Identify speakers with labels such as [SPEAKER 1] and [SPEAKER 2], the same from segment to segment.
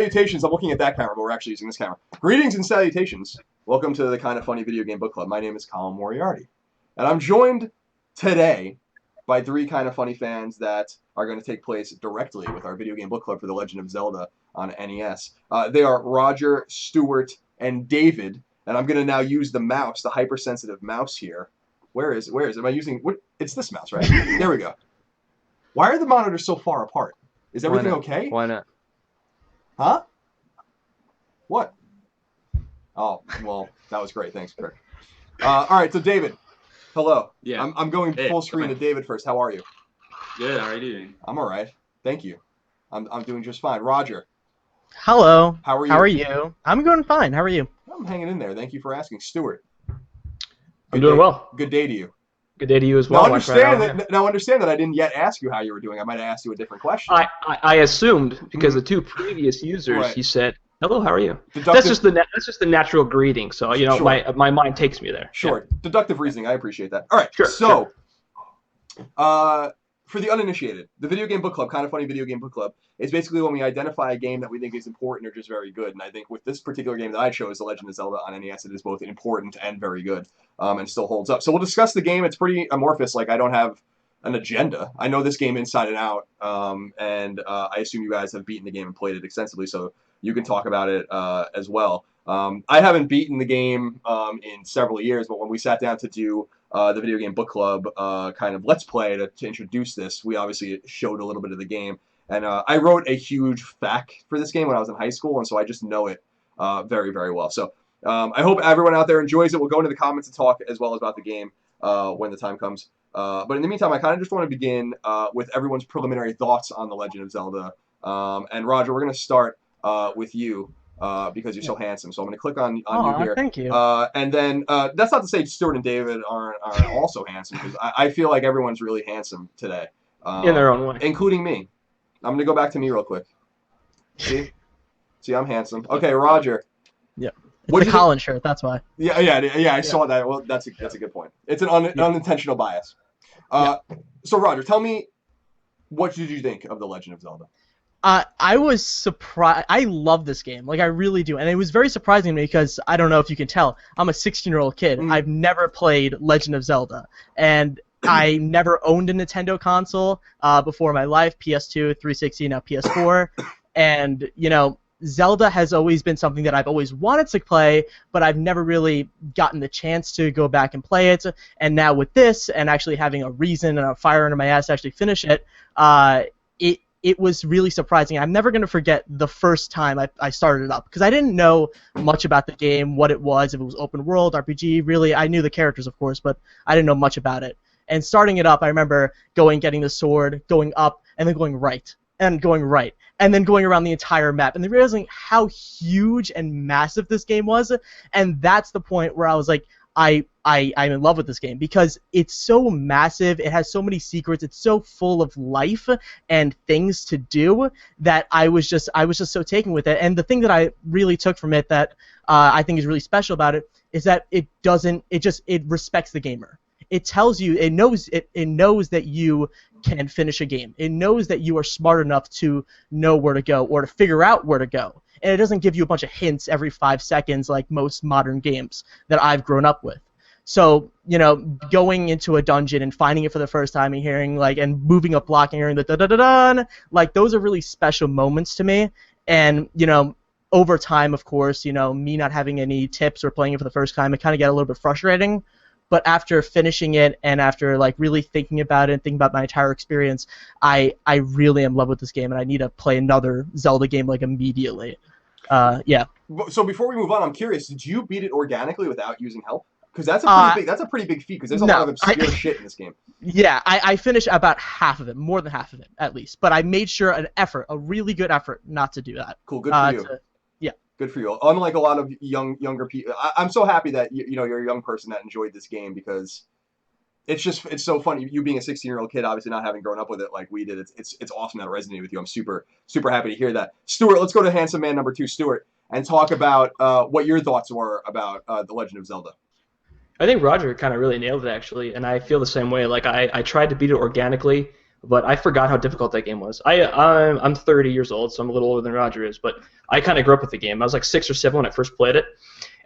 [SPEAKER 1] Salutations. I'm looking at that camera, but we're actually using this camera. Greetings and salutations. Welcome to the Kind of Funny Video Game Book Club. My name is Colin Moriarty, and I'm joined today by three Kind of Funny fans that are going to take place directly with our Video Game Book Club for The Legend of Zelda on NES. They are Roger, Stuart, and David, and I'm going to now use the mouse, the hypersensitive mouse here. Where is it? Am I using... What? It's this mouse, right? There we go. Why are the monitors so far apart? Is everything okay?
[SPEAKER 2] Why not?
[SPEAKER 1] Huh? What? Oh, well, that was great. Thanks, Greg. All right, so David, hello.
[SPEAKER 3] Yeah.
[SPEAKER 1] I'm going full screen to David first. How are you?
[SPEAKER 3] Good. How are you doing?
[SPEAKER 1] I'm all right. Thank you. I'm doing just fine. Roger.
[SPEAKER 4] Hello.
[SPEAKER 1] How are you?
[SPEAKER 4] How are you? I'm going fine. How are you?
[SPEAKER 1] I'm hanging in there. Thank you for asking. Stuart.
[SPEAKER 2] I'm doing well.
[SPEAKER 1] Good day to you.
[SPEAKER 2] Good day to you as well.
[SPEAKER 1] Now understand that I didn't yet ask you how you were doing. I might have asked you a different question.
[SPEAKER 2] I assumed because the two previous users, he said, "Hello, how are you?" That's just the natural greeting. So
[SPEAKER 1] Sure.
[SPEAKER 2] my mind takes me there.
[SPEAKER 1] Sure. Yeah. Deductive reasoning. I appreciate that. All right.
[SPEAKER 2] Sure.
[SPEAKER 1] So, for the uninitiated, the Video Game Book Club, Kind of Funny Video Game Book Club, is basically when we identify a game that we think is important or just very good. And I think with this particular game that I chose, The Legend of Zelda on NES, it is both important and very good, and still holds up. So we'll discuss the game. It's pretty amorphous. Like, I don't have an agenda. I know this game inside and out, and I assume you guys have beaten the game and played it extensively, so you can talk about it as well. I haven't beaten the game in several years, but when we sat down to do the Video Game Book Club kind of Let's Play to introduce this, we obviously showed a little bit of the game. And I wrote a huge FAQ for this game when I was in high school, and so I just know it very, very well. So I hope everyone out there enjoys it. We'll go into the comments and talk as well about the game when the time comes. But in the meantime, I kind of just want to begin with everyone's preliminary thoughts on The Legend of Zelda. And Roger, we're going to start with you. Because you're so handsome. So I'm going to click on you here.
[SPEAKER 4] Thank you.
[SPEAKER 1] And then that's not to say Stuart and David aren't also handsome, because I feel like everyone's really handsome today.
[SPEAKER 2] In their own way.
[SPEAKER 1] Including me. I'm going to go back to me real quick. See, I'm handsome. Okay, Roger.
[SPEAKER 4] Yeah. It's the Colin shirt, that's why.
[SPEAKER 1] Yeah, I saw that. Well, that's a good point. It's an unintentional bias. So, Roger, tell me, what did you think of The Legend of Zelda?
[SPEAKER 4] I was surprised. I love this game. Like, I really do. And it was very surprising to me because, I don't know if you can tell, I'm a 16-year-old kid. I've never played Legend of Zelda. And I never owned a Nintendo console before my life, PS2, 360, now PS4. And, Zelda has always been something that I've always wanted to play, but I've never really gotten the chance to go back and play it. And now with this, and actually having a reason and a fire under my ass to actually finish it, it was really surprising. I'm never going to forget the first time I started it up, because I didn't know much about the game, what it was, if it was open world, RPG, really. I knew the characters, of course, but I didn't know much about it. And starting it up, I remember getting the sword, going up, and then going right, and going right, and then going around the entire map, and then realizing how huge and massive this game was. And that's the point where I was like, I'm in love with this game, because it's so massive, it has so many secrets, it's so full of life and things to do that I was just so taken with it. And the thing that I really took from it that I think is really special about it is that it respects the gamer. It tells you, it knows that you can finish a game. It knows that you are smart enough to know where to go or to figure out where to go. And it doesn't give you a bunch of hints every 5 seconds like most modern games that I've grown up with. So, going into a dungeon and finding it for the first time and hearing, and moving a block and hearing the da-da-da-da, those are really special moments to me. And, over time, of course, me not having any tips or playing it for the first time, it kind of got a little bit frustrating. But after finishing it and after really thinking about it and thinking about my entire experience, I really am in love with this game, and I need to play another Zelda game immediately. Yeah.
[SPEAKER 1] So before we move on, I'm curious, did you beat it organically without using help? Because that's a pretty big feat, because there's a lot of obscure shit in this game.
[SPEAKER 4] Yeah, I finished about half of it, more than half of it at least. But I made sure a really good effort, not to do that.
[SPEAKER 1] Cool, good for you. Good for you. Unlike a lot of younger people, I'm so happy that you're a young person that enjoyed this game, because it's so funny. You being a 16-year-old kid, obviously not having grown up with it like we did, it's awesome that it resonated with you. I'm super happy to hear that. Stuart, let's go to handsome man number 2, Stuart, and talk about what your thoughts were about The Legend of Zelda.
[SPEAKER 2] I think Roger kind of really nailed it, actually, and I feel the same way. I tried to beat it organically, but I forgot how difficult that game was. I'm 30 years old, so I'm a little older than Roger is, but I kind of grew up with the game. I was like 6 or 7 when I first played it,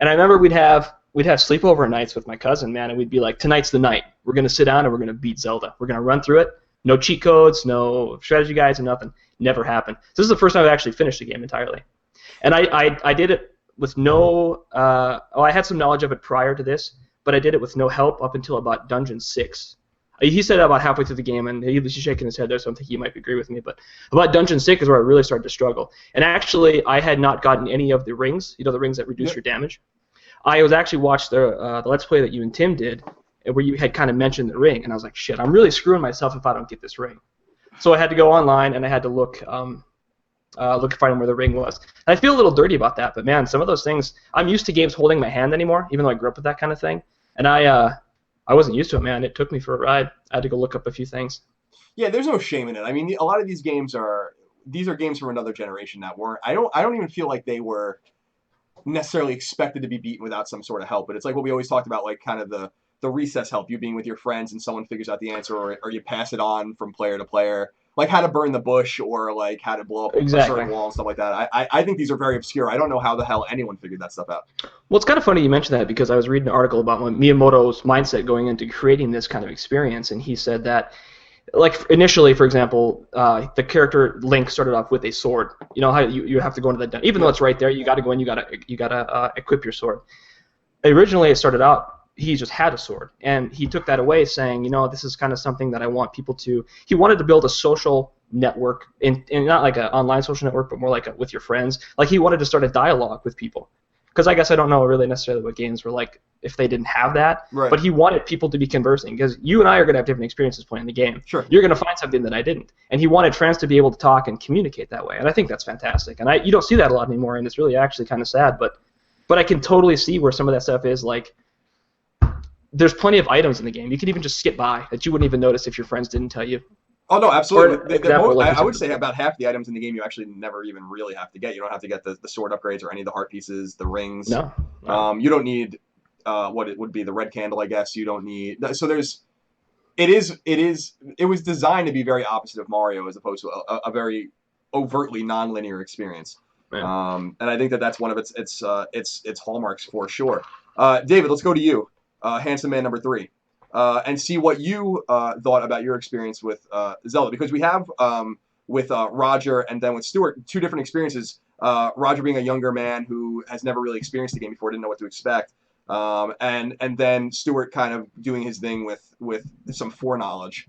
[SPEAKER 2] and I remember we'd have sleepover nights with my cousin, man, and we'd be like, tonight's the night. We're gonna sit down and we're gonna beat Zelda. We're gonna run through it. No cheat codes, no strategy guides, and nothing. Never happened. So this is the first time I've actually finished the game entirely, and I did it with no. I had some knowledge of it prior to this, but I did it with no help up until about Dungeon 6. He said about halfway through the game, and he's shaking his head there, so I think he might agree with me. But about Dungeon 6 is where I really started to struggle. And actually, I had not gotten any of the rings, the rings that reduce your damage. I was actually watched the Let's Play that you and Tim did, where you had kind of mentioned the ring, and I was like, shit, I'm really screwing myself if I don't get this ring. So I had to go online, and I had to look to find where the ring was. And I feel a little dirty about that, but man, some of those things, I'm used to games holding my hand anymore, even though I grew up with that kind of thing. And I wasn't used to it, man. It took me for a ride. I had to go look up a few things.
[SPEAKER 1] Yeah, there's no shame in it. I mean, a lot of these games are games from another generation that weren't. I don't even feel like they were necessarily expected to be beaten without some sort of help. But it's like what we always talked about, like kind of the recess help, you being with your friends and someone figures out the answer, or you pass it on from player to player, like how to burn the bush or like how to blow up a certain wall and stuff like that. I think these are very obscure. I don't know how the hell anyone figured that stuff out.
[SPEAKER 2] Well, it's kind of funny you mentioned that because I was reading an article about Miyamoto's mindset going into creating this kind of experience, and he said that, like initially, for example, the character Link started off with a sword. You know how you have to go into the dungeon, even though it's right there. You got to go in. You got to equip your sword. Originally, it started out he just had a sword, and he took that away, saying, this is kind of something that I want people to. He wanted to build a social network, and not like an online social network, but more like with your friends. Like he wanted to start a dialogue with people. Because I guess I don't know really necessarily what games were like if they didn't have that.
[SPEAKER 1] Right.
[SPEAKER 2] But he wanted people to be conversing because you and I are going to have different experiences playing the game.
[SPEAKER 1] Sure.
[SPEAKER 2] You're going to find something that I didn't. And he wanted friends to be able to talk and communicate that way. And I think that's fantastic. And you don't see that a lot anymore, and it's really actually kind of sad. But I can totally see where some of that stuff is like. There's plenty of items in the game. You can even just skip by that you wouldn't even notice if your friends didn't tell you.
[SPEAKER 1] Oh, no, absolutely.
[SPEAKER 2] I
[SPEAKER 1] would say about half the items in the game you actually never even really have to get. You don't have to get the sword upgrades or any of the heart pieces, the rings.
[SPEAKER 2] No.
[SPEAKER 1] You don't need what it would be the red candle, I guess. You don't need. So it was designed to be very opposite of Mario as opposed to a very overtly non-linear experience. And I think that's one of its hallmarks for sure. David, let's go to you. Handsome Man number 3, and see what you thought about your experience with Zelda, because we have with Roger and then with Stuart 2 different experiences. Roger being a younger man who has never really experienced the game before, didn't know what to expect, and then Stuart kind of doing his thing with some foreknowledge.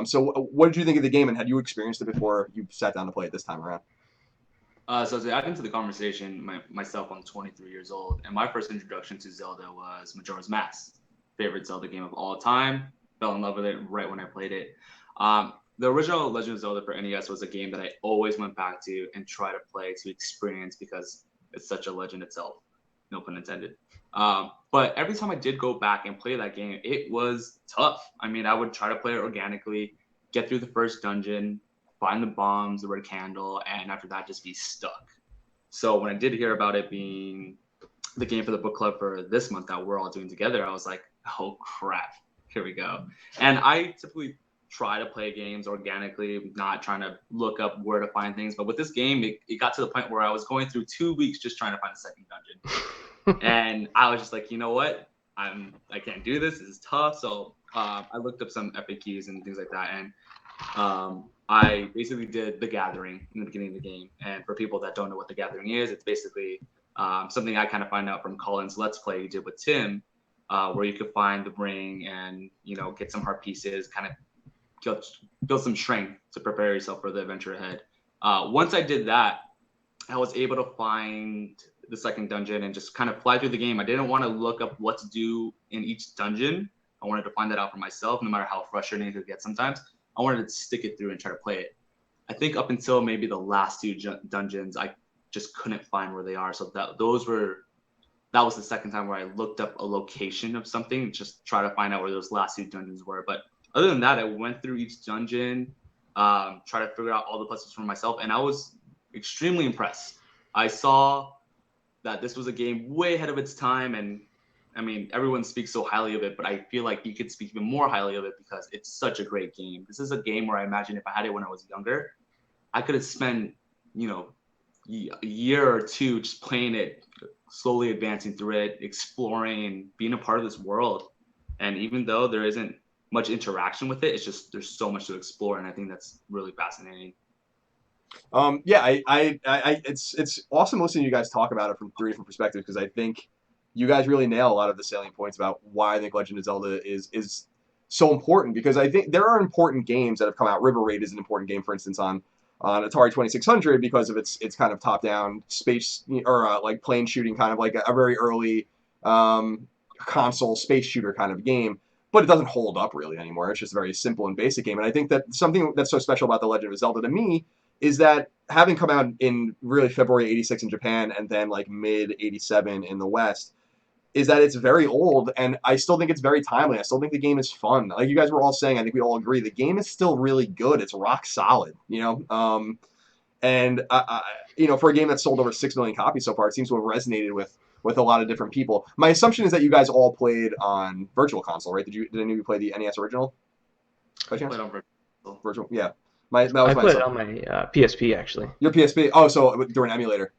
[SPEAKER 1] So what did you think of the game, and had you experienced it before you sat down to play it this time around?
[SPEAKER 3] So to add into the conversation, myself, I'm 23 years old, and my first introduction to Zelda was Majora's Mask. Favorite Zelda game of all time. Fell in love with it right when I played it. The original Legend of Zelda for NES was a game that I always went back to and try to play to experience because it's such a legend itself. No pun intended. But every time I did go back and play that game, it was tough. I mean, I would try to play it organically, get through the first dungeon, find the bombs, the red candle, and after that just be stuck. So when I did hear about it being the game for the book club for this month that we're all doing together, I was like, oh crap, here we go. And I typically try to play games organically, not trying to look up where to find things. But with this game, it got to the point where I was going through 2 weeks just trying to find a second dungeon. And I was just like, you know what? I can't do this. This is tough. So I looked up some FAQs and things like that. And I basically did The Gathering in the beginning of the game. And for people that don't know what The Gathering is, it's basically something I kind of find out from Colin's Let's Play he did with Tim, where you could find the ring and, get some heart pieces, kind of build some strength to prepare yourself for the adventure ahead. Once I did that, I was able to find the second dungeon and just kind of fly through the game. I didn't want to look up what to do in each dungeon. I wanted to find that out for myself, no matter how frustrating it could get sometimes. I wanted to stick it through and try to play it. I think up until maybe the last 2 dungeons, I just couldn't find where they are. So that was the second time where I looked up a location of something, just try to find out where those last 2 dungeons were. But other than that, I went through each dungeon, try to figure out all the puzzles for myself, and I was extremely impressed. I saw that this was a game way ahead of its time, and I mean, everyone speaks so highly of it, but I feel like you could speak even more highly of it because it's such a great game. This is a game where I imagine if I had it when I was younger, I could have spent, you know, a year or two just playing it, slowly advancing through it, exploring, and being a part of this world. And even though there isn't much interaction with it, it's just there's so much to explore, and I think that's really fascinating.
[SPEAKER 1] Yeah, it's awesome listening to you guys talk about it from three different perspectives because I think you guys really nail a lot of the salient points about why I think Legend of Zelda is so important because I think there are important games that have come out. River Raid is an important game, for instance, on Atari 2600 because of its kind of top down space or like plane shooting kind of like a very early console space shooter kind of game. But it doesn't hold up really anymore. It's just a very simple and basic game. And I think that something that's so special about The Legend of Zelda to me is that having come out in really February 86 in Japan and then like mid 87 in the West, is that it's very old and I still think it's very timely. I still think the game is fun. Like you guys were all saying, I think we all agree the game is still really good. It's rock solid, you know? And you know, for a game that's sold over 6 million copies so far, it seems to have resonated with a lot of different people. My assumption is that you guys all played on Virtual Console, right? Did any of you play the NES original? By chance?
[SPEAKER 3] Played on Virtual.
[SPEAKER 1] Virtual, yeah. That was
[SPEAKER 2] I
[SPEAKER 1] my
[SPEAKER 2] put it
[SPEAKER 1] assumption.
[SPEAKER 2] on my PSP actually.
[SPEAKER 1] Your PSP? Oh, so through an emulator.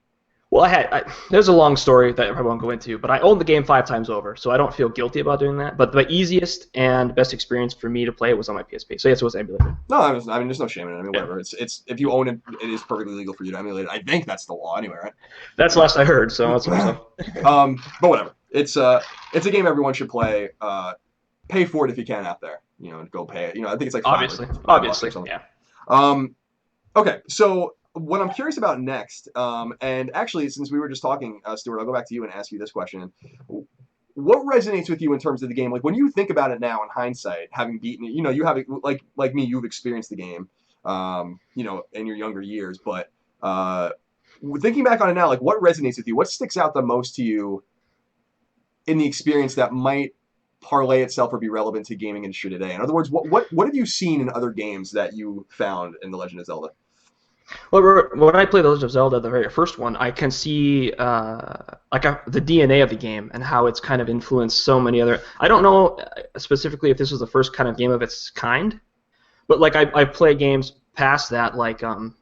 [SPEAKER 2] Well, there's a long story that I won't go into, but I owned the game 5 times over, so I don't feel guilty about doing that. But the easiest and best experience for me to play it was on my PSP. So yes, it was emulated.
[SPEAKER 1] No, I mean, there's no shame in it. I mean, whatever. It's if you own it, it is perfectly legal for you to emulate it. I think that's the law anyway, right?
[SPEAKER 2] That's the last I heard. So that's
[SPEAKER 1] But whatever. It's a game everyone should play. Pay for it if you can out there. You know, go pay it. You know, I think it's like
[SPEAKER 2] obviously,
[SPEAKER 1] $5 or something.
[SPEAKER 2] yeah.
[SPEAKER 1] Okay, so what I'm curious about next, and actually, since we were just talking, Stuart, I'll go back to you and ask you this question. What resonates with you in terms of the game? Like when you think about it now in hindsight, having beaten it, you know, you have like me, you've experienced the game, you know, in your younger years. But thinking back on it now, like what resonates with you? What sticks out the most to you in the experience that might parlay itself or be relevant to gaming industry today? In other words, what have you seen in other games that you found in The Legend of Zelda?
[SPEAKER 2] Well, when I played The Legend of Zelda, the very first one, I can see the DNA of the game and how it's kind of influenced so many other. I don't know specifically if this was the first kind of game of its kind, but like I played games past that, like The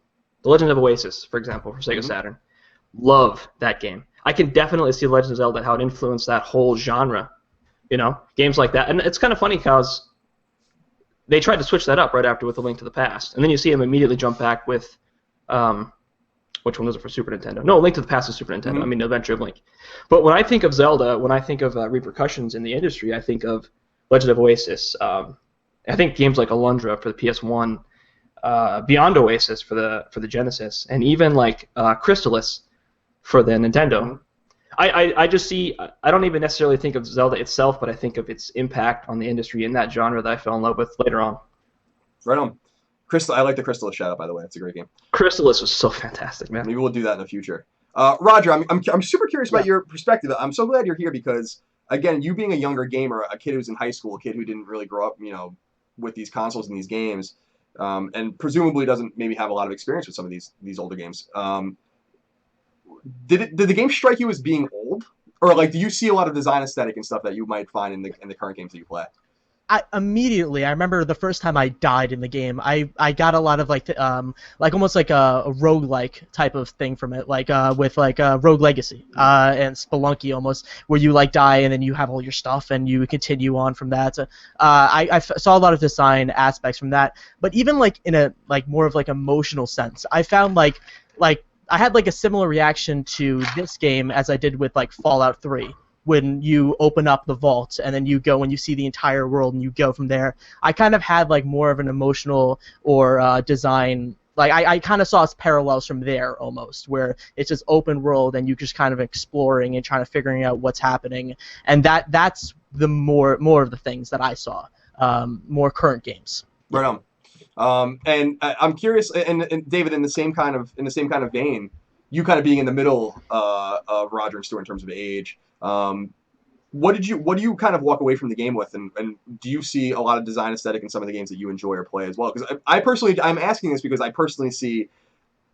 [SPEAKER 2] Legend of Oasis, for example, for Sega Saturn. Love that game. I can definitely see Legend of Zelda, how it influenced that whole genre. You know, games like that, and it's kind of funny because they tried to switch that up right after with A Link to the Past, and then you see them immediately jump back with. Which one was it for Super Nintendo? No, Link to the Past is Super Nintendo. I mean, Adventure of Link. But when I think of Zelda, when I think of repercussions in the industry, I think of Legend of Oasis. I think games like Alundra for the PS1, Beyond Oasis for the Genesis, and even like Crystallis for the Nintendo. I just see. I don't even necessarily think of Zelda itself, but I think of its impact on the industry in that genre that I fell in love with later on.
[SPEAKER 1] Right on. Crystal, I like the Crystallis shout out, by the way. It's a great game.
[SPEAKER 2] Crystallis was so fantastic, man.
[SPEAKER 1] Maybe we'll do that in the future. Roger, I'm super curious about your perspective. I'm so glad you're here because, again, you being a younger gamer, a kid who's in high school, a kid who didn't really grow up, you know, with these consoles and these games, and presumably doesn't maybe have a lot of experience with some of these older games. Did the game strike you as being old, or like do you see a lot of design aesthetic and stuff that you might find in the current games that you play?
[SPEAKER 4] I remember the first time I died in the game, I got a lot of like almost like a roguelike type of thing from it, like with like Rogue Legacy and Spelunky almost, where you like die and then you have all your stuff and you continue on from that. I saw a lot of design aspects from that, but even like in a like more of like emotional sense, I found like I had like a similar reaction to this game as I did with like Fallout 3. When you open up the vault and then you go and you see the entire world and you go from there. I kind of had like more of an emotional or design, like I kind of saw parallels from there almost, where it's just open world and you just kind of exploring and trying to figuring out what's happening, and that's the more of the things that I saw, more current games.
[SPEAKER 1] Right on. And I'm curious, and David, in the same kind of vein, you kind of being in the middle of Roger and Stuart in terms of age. What do you kind of walk away from the game with, and do you see a lot of design aesthetic in some of the games that you enjoy or play as well? Because I personally, I'm asking this because I personally see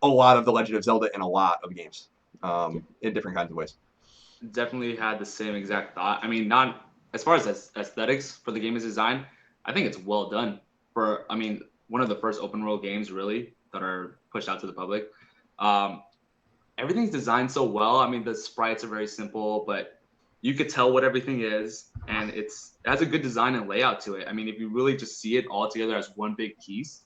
[SPEAKER 1] a lot of The Legend of Zelda in a lot of games, in different kinds of ways.
[SPEAKER 3] definitely had the same exact thought. I mean, not as far as aesthetics for the game is designed, I think it's well done. I mean, one of the first open world games really that are pushed out to the public. Um, Everything's designed so well. I mean, the sprites are very simple, but you could tell what everything is, and it has a good design and layout to it. I mean, if you really just see it all together as one big piece,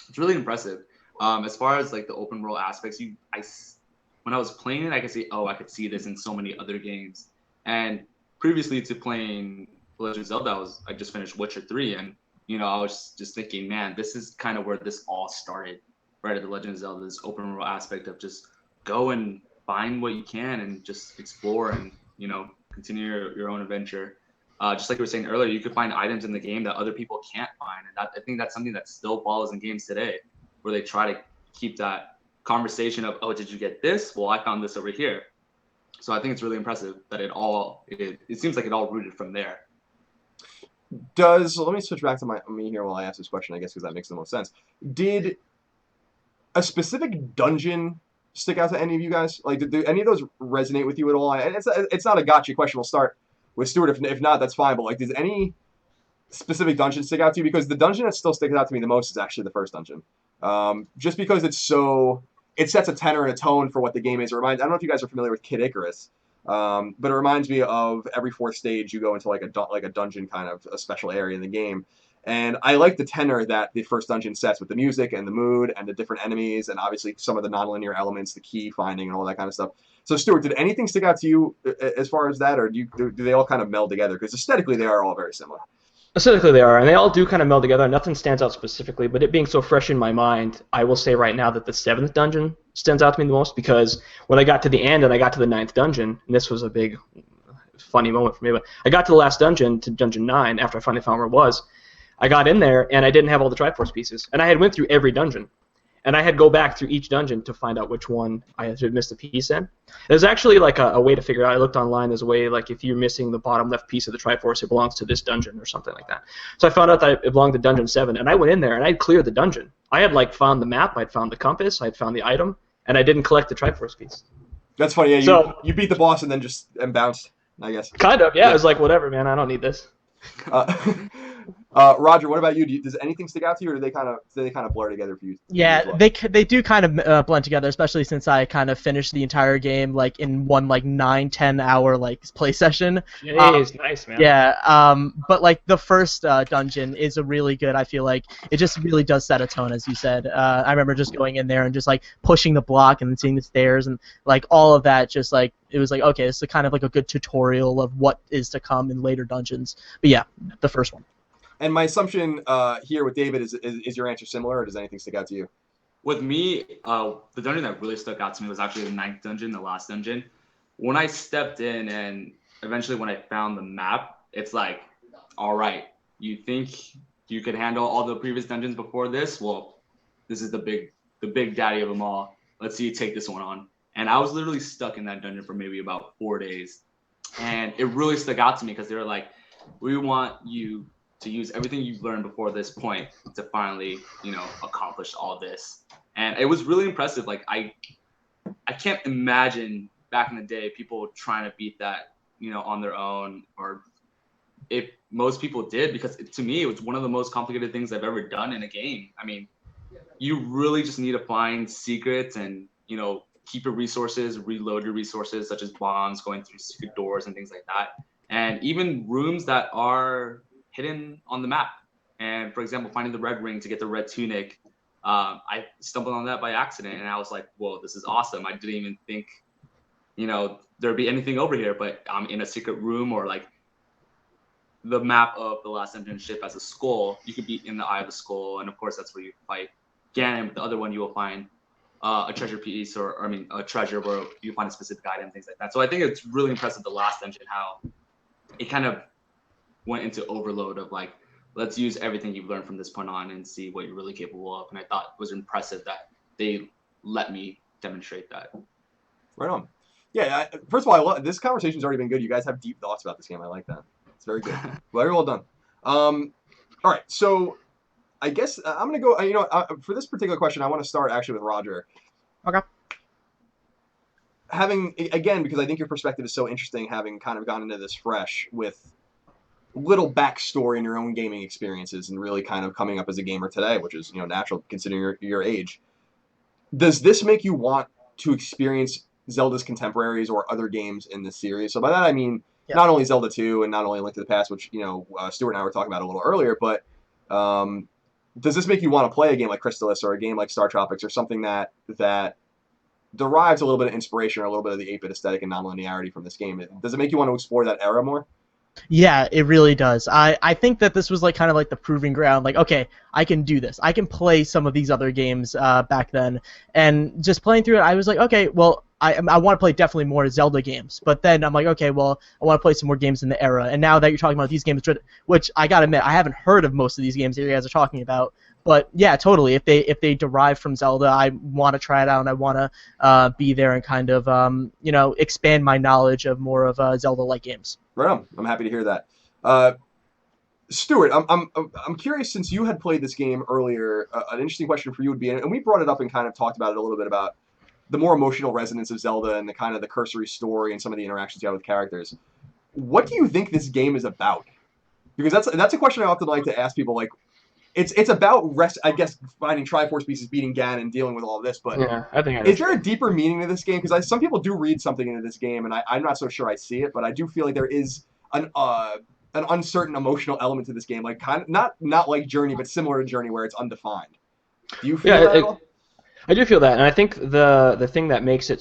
[SPEAKER 3] it's really impressive. As far as like the open world aspects, when I was playing it, I could see, oh, I could see this in so many other games. And previously to playing Legend of Zelda, I just finished Witcher 3, and I was just thinking, man, this is kind of where this all started, right? At the Legend of Zelda, this open world aspect of just go and find what you can and just explore and continue your own adventure. Just like we were saying earlier, you could find items in the game that other people can't find, and I think that's something that still follows in games today, where they try to keep that conversation of, oh, did you get this? Well, I found this over here. So I think it's really impressive that it seems like it all rooted from there.
[SPEAKER 1] Let me switch back to me here while I ask this question, I guess, because that makes the most sense. Did a specific dungeon stick out to any of you guys? Like, did any of those resonate with you at all? And it's not a gotcha question. We'll start with Stuart. If not, that's fine. But like, does any specific dungeon stick out to you? Because the dungeon that still sticks out to me the most is actually the first dungeon. Just because it sets a tenor and a tone for what the game is. I don't know if you guys are familiar with Kid Icarus, but it reminds me of every fourth stage you go into like a dungeon kind of a special area in the game. And I like the tenor that the first dungeon sets with the music and the mood and the different enemies and obviously some of the nonlinear elements, the key finding and all that kind of stuff. So Stuart, did anything stick out to you as far as that, or do they all kind of meld together? Because aesthetically they are all very similar.
[SPEAKER 2] Aesthetically, they are, and they all do kind of meld together. Nothing stands out specifically, but it being so fresh in my mind, I will say right now that the 7th dungeon stands out to me the most, because when I got to the end and I got to the 9th dungeon, and this was a big, funny moment for me, but I got to the last dungeon, to dungeon 9, after I finally found where it was. I got in there, and I didn't have all the Triforce pieces, and I had went through every dungeon. And I had to go back through each dungeon to find out which one I had missed a piece in. There's actually like a way to figure it out. I looked online. There's a way, like, if you're missing the bottom left piece of the Triforce, it belongs to this dungeon or something like that. So I found out that it belonged to dungeon 7, and I went in there and I cleared the dungeon. I had like found the map, I'd found the compass, I'd found the item, and I didn't collect the Triforce piece.
[SPEAKER 1] That's funny. Yeah, you beat the boss and then just bounced, I guess.
[SPEAKER 2] Kind of, yeah. I was like, whatever, man. I don't need this.
[SPEAKER 1] Roger, what about you? Does anything stick out to you, or do they kind of blur together for you?
[SPEAKER 4] Yeah,
[SPEAKER 1] well?
[SPEAKER 4] they do kind of blend together, especially since I kind of finished the entire game like in one like 9-10 hour like play session.
[SPEAKER 2] Yeah, it's nice, man.
[SPEAKER 4] Yeah, but like the first dungeon is a really good. I feel like it just really does set a tone, as you said. I remember just going in there and just like pushing the block and then seeing the stairs and like all of that. Just like it was like, okay, this is kind of like a good tutorial of what is to come in later dungeons. But yeah, the first one.
[SPEAKER 1] And my assumption here with David is your answer similar, or does anything stick out to you?
[SPEAKER 3] With me, the dungeon that really stuck out to me was actually the 9th dungeon, the last dungeon. When I stepped in and eventually when I found the map, it's like, all right, you think you could handle all the previous dungeons before this? Well, this is the big daddy of them all. Let's see you take this one on. And I was literally stuck in that dungeon for maybe about 4 days. And it really stuck out to me because they were like, we want you to use everything you've learned before this point to finally, accomplish all this. And it was really impressive. Like I can't imagine back in the day people trying to beat that, on their own, or if most people did, because to me it was one of the most complicated things I've ever done in a game. I mean, you really just need to find secrets and, keep your resources, reload your resources, such as bombs, going through secret doors and things like that. And even rooms that are hidden on the map. And for example, finding the red ring to get the red tunic, I stumbled on that by accident, and I was like, whoa, this is awesome. I didn't even think, there'd be anything over here, but I'm in a secret room, or like the map of the last dungeon ship as a skull. You could be in the eye of the skull, and of course that's where you fight Ganon. But the other one you will find a treasure piece, or a treasure where you find a specific item, things like that. So I think it's really impressive, the last dungeon, how it kind of went into overload of like, let's use everything you've learned from this point on and see what you're really capable of. And I thought it was impressive that they let me demonstrate that.
[SPEAKER 1] Right on. Yeah, first of all, this conversation's already been good. You guys have deep thoughts about this game. I like that. It's very good. Very well done. All right, so I guess I'm going to go, for this particular question, I want to start actually with Roger.
[SPEAKER 4] Okay.
[SPEAKER 1] having again, because I think your perspective is so interesting, having kind of gone into this fresh with little backstory in your own gaming experiences and really kind of coming up as a gamer today, which is natural considering your age. Does this make you want to experience Zelda's contemporaries or other games in this series? So by that I mean
[SPEAKER 4] Yeah.
[SPEAKER 1] not only Zelda 2 and not only Link to the Past, which Stuart and I were talking about a little earlier, but does this make you want to play a game like Crystalis or a game like Star Tropics or something that derives a little bit of inspiration or a little bit of the 8-bit aesthetic and nonlinearity from this game? Does it make you want to explore that era more?
[SPEAKER 4] Yeah, it really does. I think that this was like kind of like the proving ground. Like, okay, I can do this. I can play some of these other games back then, and just playing through it, I was like, okay, well, I want to play definitely more Zelda games. But then I'm like, okay, well, I want to play some more games in the era. And now that you're talking about these games, which I gotta admit, I haven't heard of most of these games that you guys are talking about. But yeah, totally. If they derive from Zelda, I want to try it out, and I want to be there and kind of expand my knowledge of more of Zelda-like games.
[SPEAKER 1] Right on. I'm happy to hear that. Stuart, I'm curious, since you had played this game earlier. An interesting question for you would be, and we brought it up and kind of talked about it a little bit, about the more emotional resonance of Zelda and the kind of the cursory story and some of the interactions you have with characters. What do you think this game is about? Because that's a question I often like to ask people. Like, it's about I guess, finding Triforce pieces, beating Ganon, and dealing with all of this. But
[SPEAKER 2] Yeah, I think
[SPEAKER 1] is there a deeper meaning to this game? Because some people do read something into this game, and I'm not so sure I see it. But I do feel like there is an uncertain emotional element to this game, like kind of not like Journey, but similar to Journey, where it's undefined. Do you feel that at all?
[SPEAKER 2] I do feel that, and I think the thing that makes it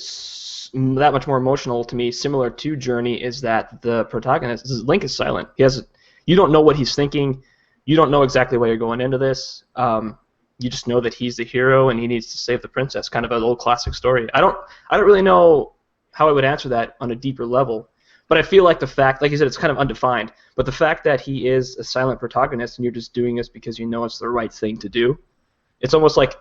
[SPEAKER 2] that much more emotional to me, similar to Journey, is that the protagonist, Link, is silent. You don't know what he's thinking. You don't know exactly why you're going into this. You just know that he's the hero and he needs to save the princess. Kind of an old classic story. I don't really know how I would answer that on a deeper level, but I feel like the fact, like you said, it's kind of undefined. But the fact that he is a silent protagonist and you're just doing this because you know it's the right thing to do, it's almost like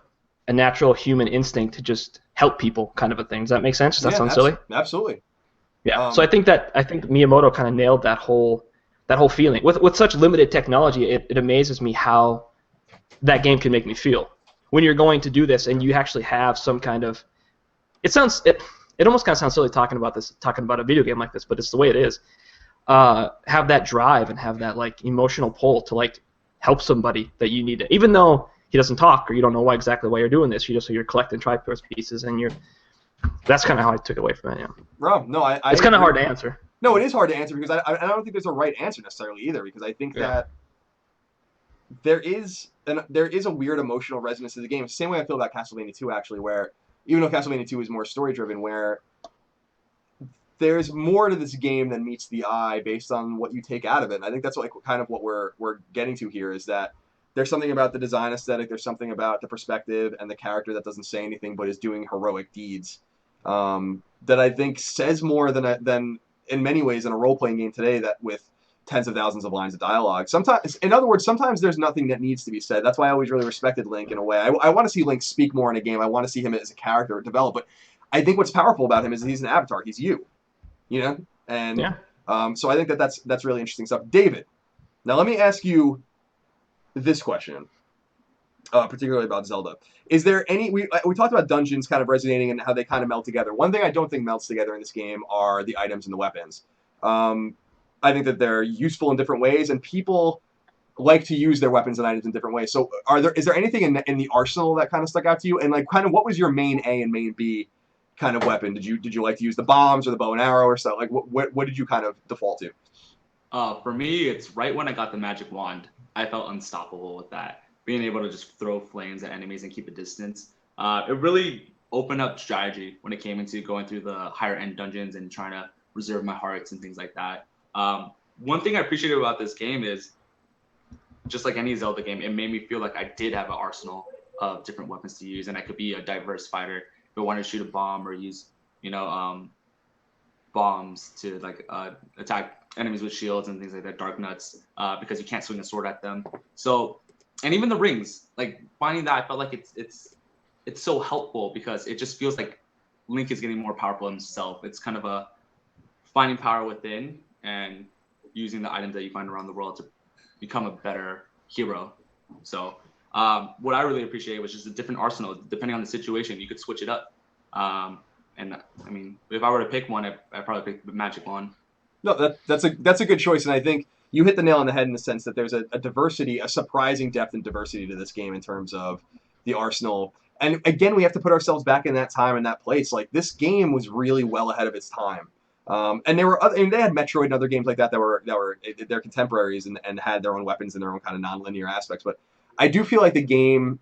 [SPEAKER 2] a natural human instinct to just help people, kind of a thing. Does that make sense? Does that sound silly?
[SPEAKER 1] Absolutely.
[SPEAKER 2] Yeah. So I think Miyamoto kind of nailed that whole feeling. With such limited technology, it amazes me how that game can make me feel when you're going to do this and you actually have some kind of. It almost kind of sounds silly talking about a video game like this, but it's the way it is. Have that drive and have that like emotional pull to like help somebody that you need to, even though he doesn't talk or you don't know exactly why you're doing this. You're collecting Triforce pieces and that's kind of how I took it away from it. Yeah.
[SPEAKER 1] Rob, no,
[SPEAKER 2] it's kind of hard to answer.
[SPEAKER 1] No, it is hard to answer because I don't think there's a right answer necessarily either, because I think that there is a weird emotional resonance to the game. Same way I feel about Castlevania 2, actually, where even though Castlevania 2 is more story driven, where there's more to this game than meets the eye based on what you take out of it. And I think that's kind of what we're getting to here, is that there's something about the design aesthetic, there's something about the perspective and the character that doesn't say anything but is doing heroic deeds, that I think says more than in many ways in a role-playing game today, that with tens of thousands of lines of dialogue. Sometimes, in other words, sometimes there's nothing that needs to be said. That's why I always really respected Link in a way. I want to see Link speak more in a game. I want to see him as a character develop. But I think what's powerful about him is that he's an avatar. He's you, And so I think that's really interesting stuff. David, now let me ask you this question, particularly about Zelda. Is there any... We talked about dungeons kind of resonating and how they kind of meld together. One thing I don't think melts together in this game are the items and the weapons. I think that they're useful in different ways, and people like to use their weapons and items in different ways. So is there anything in the arsenal that kind of stuck out to you? And like kind of what was your main A and main B kind of weapon? Did you like to use the bombs or the bow and arrow or stuff? Like what did you kind of default to?
[SPEAKER 3] For me, it's right when I got the magic wand. I felt unstoppable with that. Being able to just throw flames at enemies and keep a distance. It really opened up strategy when it came into going through the higher end dungeons and trying to reserve my hearts and things like that. One thing I appreciated about this game is, just like any Zelda game, it made me feel like I did have an arsenal of different weapons to use, and I could be a diverse fighter. If I wanted to shoot a bomb or use, bombs to like attack enemies with shields and things like that, dark nuts, because you can't swing a sword at them. So, and even the rings, like finding that, I felt like it's so helpful because it just feels like Link is getting more powerful himself. It's kind of a finding power within and using the items that you find around the world to become a better hero. So what I really appreciated was just a different arsenal. Depending on the situation, you could switch it up. And I mean, if I were to pick one, I'd probably pick the Magic one.
[SPEAKER 1] No, that's a good choice, and I think you hit the nail on the head in the sense that there's a diversity, a surprising depth and diversity to this game in terms of the arsenal. And again, we have to put ourselves back in that time and that place. Like, this game was really well ahead of its time. And there were other, they had Metroid and other games like that were their contemporaries and had their own weapons and their own kind of non-linear aspects. But I do feel like the game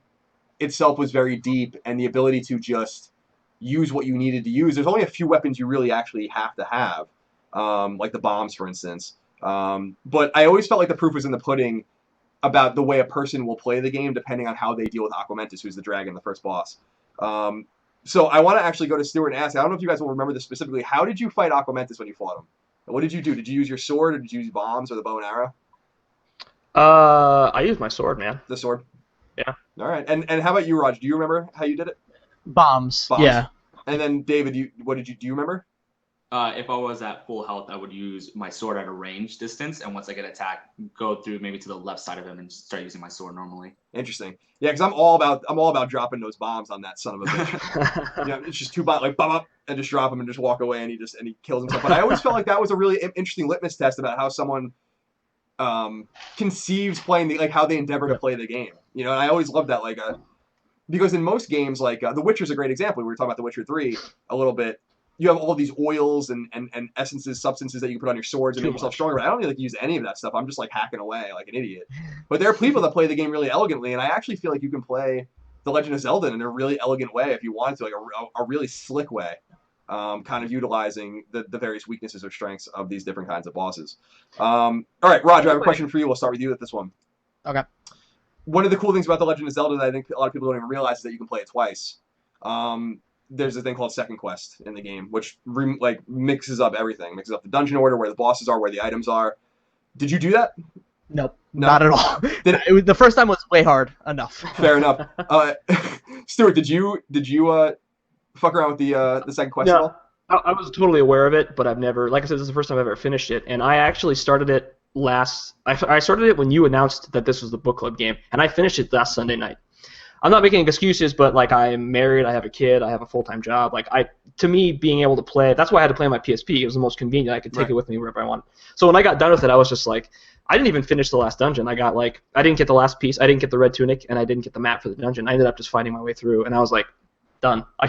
[SPEAKER 1] itself was very deep, and the ability to just use what you needed to use. There's only a few weapons you really actually have to have, like the bombs, for instance. But I always felt like the proof was in the pudding about the way a person will play the game depending on how they deal with Aquamentus, who's the dragon, the first boss. So I want to actually go to Stuart and ask, I don't know if you guys will remember this specifically, how did you fight Aquamentus when you fought him? What did you do? Did you use your sword, or did you use bombs or the bow and arrow?
[SPEAKER 2] I used my sword, man.
[SPEAKER 1] The sword?
[SPEAKER 2] Yeah.
[SPEAKER 1] All right. And how about you, Raj? Do you remember how you did it?
[SPEAKER 4] Bombs. Yeah.
[SPEAKER 1] And then, David, do you remember?
[SPEAKER 3] If I was at full health, I would use my sword at a range distance, and once I get attacked, go through maybe to the left side of him and start using my sword normally.
[SPEAKER 1] Interesting. Yeah, because I'm all about dropping those bombs on that son of a bitch. It's just two bombs, like bum up, and just drop him and just walk away, and he kills himself. But I always felt like that was a really interesting litmus test about how someone conceives playing how they endeavor to play the game. And I always loved that, because in most games, The Witcher's a great example. We were talking about The Witcher 3 a little bit. You have all these oils and essences, substances that you can put on your swords and make yourself stronger. But I don't really use any of that stuff. I'm just hacking away like an idiot. But there are people that play the game really elegantly, and I actually feel like you can play The Legend of Zelda in a really elegant way if you wanted to, a really slick way, kind of utilizing the various weaknesses or strengths of these different kinds of bosses. All right, Roger, I have a question for you. We'll start with you with this one.
[SPEAKER 4] Okay.
[SPEAKER 1] One of the cool things about The Legend of Zelda that I think a lot of people don't even realize is that you can play it twice. There's a thing called Second Quest in the game, which mixes up everything. Mixes up the dungeon order, where the bosses are, where the items are. Did you do that?
[SPEAKER 4] Nope, not at all. The first time was way hard enough.
[SPEAKER 1] Fair enough. Stuart, did you fuck around with the Second Quest at all?
[SPEAKER 2] I was totally aware of it, but I've never, like I said, this is the first time I've ever finished it, and I actually started it I started it when you announced that this was the book club game, and I finished it last Sunday night. I'm not making excuses, but I'm married, I have a kid, I have a full-time job. To me, being able to play, that's why I had to play on my PSP. It was the most convenient. I could take it with me wherever I want. So when I got done with it, I was just I didn't even finish the last dungeon. I didn't get the last piece, I didn't get the red tunic, and I didn't get the map for the dungeon. I ended up just fighting my way through, and I was done. I